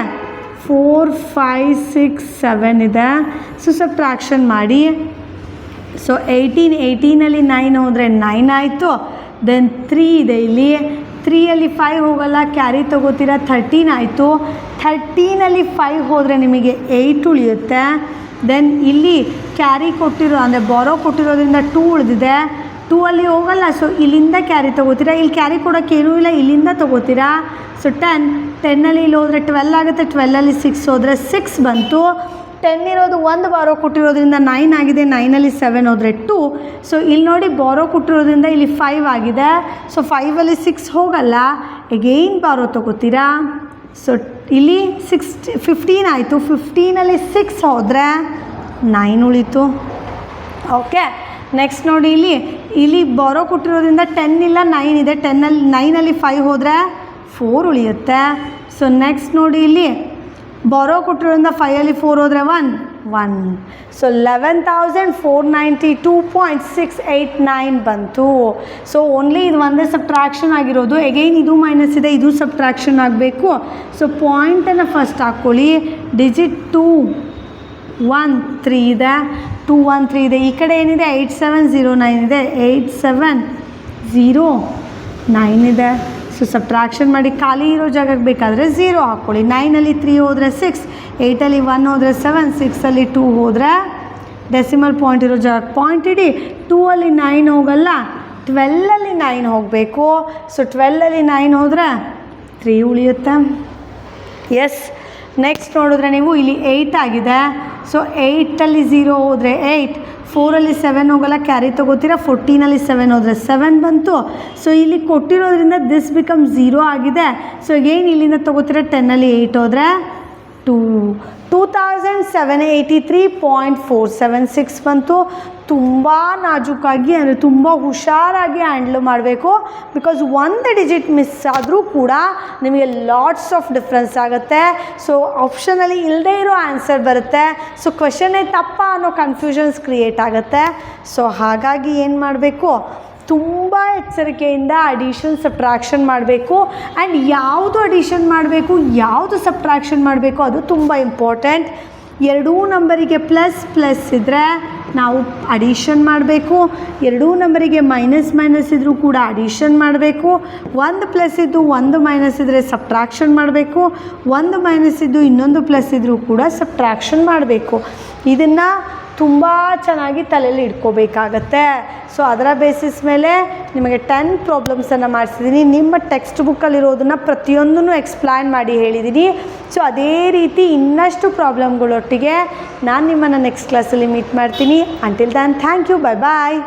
4 5 6 7 ಇದೆ. ಸೊ ಸಬ್ಟ್ರಾಕ್ಷನ್ ಮಾಡಿ. ಸೊ 18 9 ಹೋದರೆ 9 ಆಯಿತು. ದೆನ್ 3 ಇದೆ ಇಲ್ಲಿ, 3 5 ಹೋಗಲ್ಲ, ಕ್ಯಾರಿ ತೊಗೋತೀರಾ, 13 ಆಯಿತು. 13 5 ಹೋದರೆ ನಿಮಗೆ 8 ಉಳಿಯುತ್ತೆ. ದೆನ್ ಇಲ್ಲಿ ಕ್ಯಾರಿ ಕೊಟ್ಟಿರೋ ಅಂದರೆ ಬಾರೋ ಕೊಟ್ಟಿರೋದ್ರಿಂದ 2 ಉಳಿದಿದೆ, 2 ಹೋಗಲ್ಲ, ಸೊ ಇಲ್ಲಿಂದ ಕ್ಯಾರಿ ತೊಗೋತೀರಾ. ಇಲ್ಲಿ ಕ್ಯಾರಿ ಕೊಡೋಕ್ಕೇನೂ ಇಲ್ಲ, ಇಲ್ಲಿಂದ ತೊಗೋತೀರಾ. ಸೊ 10 ಇಲ್ಲಿ ಹೋದರೆ 12 ಆಗುತ್ತೆ, 12 6 ಹೋದರೆ 6 ಬಂತು. 10 ಇರೋದು 1 ಬಾರೋ ಕೊಟ್ಟಿರೋದ್ರಿಂದ 9 ಆಗಿದೆ, 9 7 ಹೋದರೆ 2. ಸೊ ಇಲ್ಲಿ ನೋಡಿ ಬಾರೋ ಕೊಟ್ಟಿರೋದ್ರಿಂದ ಇಲ್ಲಿ 5 ಆಗಿದೆ, ಸೊ 5 6 ಹೋಗಲ್ಲ, ಎಗೈನ್ ಬಾರೋ ತೊಗೋತೀರಾ. ಸೊ ಇಲ್ಲಿ 15 ಆಯಿತು, 15 6 ಹೋದರೆ 9 ಉಳಿತು. ಓಕೆ, ನೆಕ್ಸ್ಟ್ ನೋಡಿ ಇಲ್ಲಿ ಬಾರೋ ಕೊಟ್ಟಿರೋದ್ರಿಂದ 10 ಇಲ್ಲ 9 ಇದೆ, 9 5 ಹೋದರೆ 4 ಉಳಿಯುತ್ತೆ. ಸೊ ನೆಕ್ಸ್ಟ್ ನೋಡಿ ಇಲ್ಲಿ ಬಾರೋ ಕೊಟ್ಟಿರೋದ್ರಿಂದ 5 4 ಹೋದರೆ 1. ಸೊ 11,492.689 ಬಂತು. ಸೊ ಓನ್ಲಿ ಇದು ಒಂದೇ ಸಬ್ಟ್ರಾಕ್ಷನ್ ಆಗಿರೋದು, ಎಗೈನ್ ಇದು ಮೈನಸ್ ಇದೆ, ಇದು ಸಬ್ಟ್ರಾಕ್ಷನ್ ಆಗಬೇಕು. ಸೊ ಪಾಯಿಂಟನ್ನು ಫಸ್ಟ್ ಹಾಕ್ಕೊಳ್ಳಿ, ಡಿಜಿಟ್ 2 1 3 ಇದೆ, 2 1 3 ಇದೆ. ಈ ಕಡೆ ಏನಿದೆ 8709 ಇದೆ, 8709 ಇದೆ. ಸೊ ಸಬ್ಟ್ರಾಕ್ಷನ್ ಮಾಡಿ, ಖಾಲಿ ಇರೋ ಜಾಗಕ್ಕೆ ಬೇಕಾದರೆ 0 ಹಾಕ್ಕೊಳ್ಳಿ. 9 3 ಹೋದರೆ 6, 8 1 ಹೋದರೆ 7, 6 2 ಹೋದರೆ ಡೆಸಿಮಲ್ ಪಾಯಿಂಟ್ ಇರೋ ಜಾಗಕ್ಕೆ ಪಾಯಿಂಟ್ ಇಡಿ. 2 9 ಹೋಗಲ್ಲ, 12 9 ಹೋಗಬೇಕು. ಸೊ 12 9 ಹೋದರೆ 3 ಉಳಿಯುತ್ತೆ. ಎಸ್, ನೆಕ್ಸ್ಟ್ ನೋಡಿದ್ರೆ ನೀವು ಇಲ್ಲಿ 8 ಆಗಿದೆ. ಸೊ 8 0 ಹೋದರೆ 8, 4 7 ಹೋಗಲ್ಲ, ಕ್ಯಾರಿ ತೊಗೋತೀರಾ. 14 7 ಹೋದರೆ 7 ಬಂತು. ಸೊ ಇಲ್ಲಿ ಕೊಟ್ಟಿರೋದ್ರಿಂದ ದಿಸ್ ಬಿಕಮ್ 0 ಆಗಿದೆ. ಸೊ ಏನು ಇಲ್ಲಿಂದ ತೊಗೋತೀರಾ, 10 8 ಹೋದರೆ 2783.476 ಬಂತು. ತುಂಬ ನಾಜೂಕಾಗಿ ಅಂದರೆ ತುಂಬ ಹುಷಾರಾಗಿ ಹ್ಯಾಂಡ್ಲ್ ಮಾಡಬೇಕು, ಬಿಕಾಸ್ ಒಂದು ಡಿಜಿಟ್ ಮಿಸ್ ಆದರೂ ಕೂಡ ನಿಮಗೆ ಲಾಟ್ಸ್ ಆಫ್ ಡಿಫ್ರೆನ್ಸ್ ಆಗುತ್ತೆ. ಸೊ ಆಪ್ಷನಲ್ಲಿ ಇಲ್ಲದೇ ಇರೋ ಆನ್ಸರ್ ಬರುತ್ತೆ. ಸೊ ಕ್ವೆಶನ್ನೇ ತಪ್ಪ ಅನ್ನೋ ಕನ್ಫ್ಯೂಷನ್ಸ್ ಕ್ರಿಯೇಟ್ ಆಗುತ್ತೆ. ಸೊ ಹಾಗಾಗಿ ಏನು ಮಾಡಬೇಕು, ತುಂಬ ಎಚ್ಚರಿಕೆಯಿಂದ ಅಡಿಷನ್ ಸಬ್ಟ್ರಾಕ್ಷನ್ ಮಾಡಬೇಕು. ಆ್ಯಂಡ್ ಯಾವುದು ಅಡಿಷನ್ ಮಾಡಬೇಕು, ಯಾವುದು ಸಬ್ಟ್ರಾಕ್ಷನ್ ಮಾಡಬೇಕು ಅದು ತುಂಬ ಇಂಪಾರ್ಟೆಂಟ್. ಎರಡೂ ನಂಬರಿಗೆ ಪ್ಲಸ್ ಇದ್ದರೆ ನಾವು ಅಡಿಷನ್ ಮಾಡಬೇಕು, ಎರಡೂ ನಂಬರಿಗೆ ಮೈನಸ್ ಇದ್ದರೂ ಕೂಡ ಅಡಿಷನ್ ಮಾಡಬೇಕು. ಒಂದು ಪ್ಲಸ್ ಇದ್ದು ಒಂದು ಮೈನಸ್ ಇದ್ದರೆ ಸಬ್ಟ್ರಾಕ್ಷನ್ ಮಾಡಬೇಕು, ಒಂದು ಮೈನಸ್ ಇದ್ದು ಇನ್ನೊಂದು ಪ್ಲಸ್ ಇದ್ದರೂ ಕೂಡ ಸಬ್ಟ್ರಾಕ್ಷನ್ ಮಾಡಬೇಕು. ಇದನ್ನು ತುಂಬ ಚೆನ್ನಾಗಿ ತಲೆಯಲ್ಲಿ ಇಟ್ಕೋಬೇಕಾಗತ್ತೆ. ಸೊ ಅದರ ಬೇಸಿಸ್ ಮೇಲೆ ನಿಮಗೆ 10 ಪ್ರಾಬ್ಲಮ್ಸನ್ನು ಮಾಡಿಸಿದ್ದೀನಿ. ನಿಮ್ಮ ಟೆಕ್ಸ್ಟ್ ಬುಕ್ಕಲ್ಲಿರೋದನ್ನು ಪ್ರತಿಯೊಂದನ್ನು ಎಕ್ಸ್ಪ್ಲೈನ್ ಮಾಡಿ ಹೇಳಿದ್ದೀನಿ. ಸೊ ಅದೇ ರೀತಿ ಇನ್ನಷ್ಟು ಪ್ರಾಬ್ಲಮ್ಗಳೊಟ್ಟಿಗೆ ನಾನು ನಿಮ್ಮನ್ನು ನೆಕ್ಸ್ಟ್ ಕ್ಲಾಸಲ್ಲಿ ಮೀಟ್ ಮಾಡ್ತೀನಿ. Until then thank you, bye bye.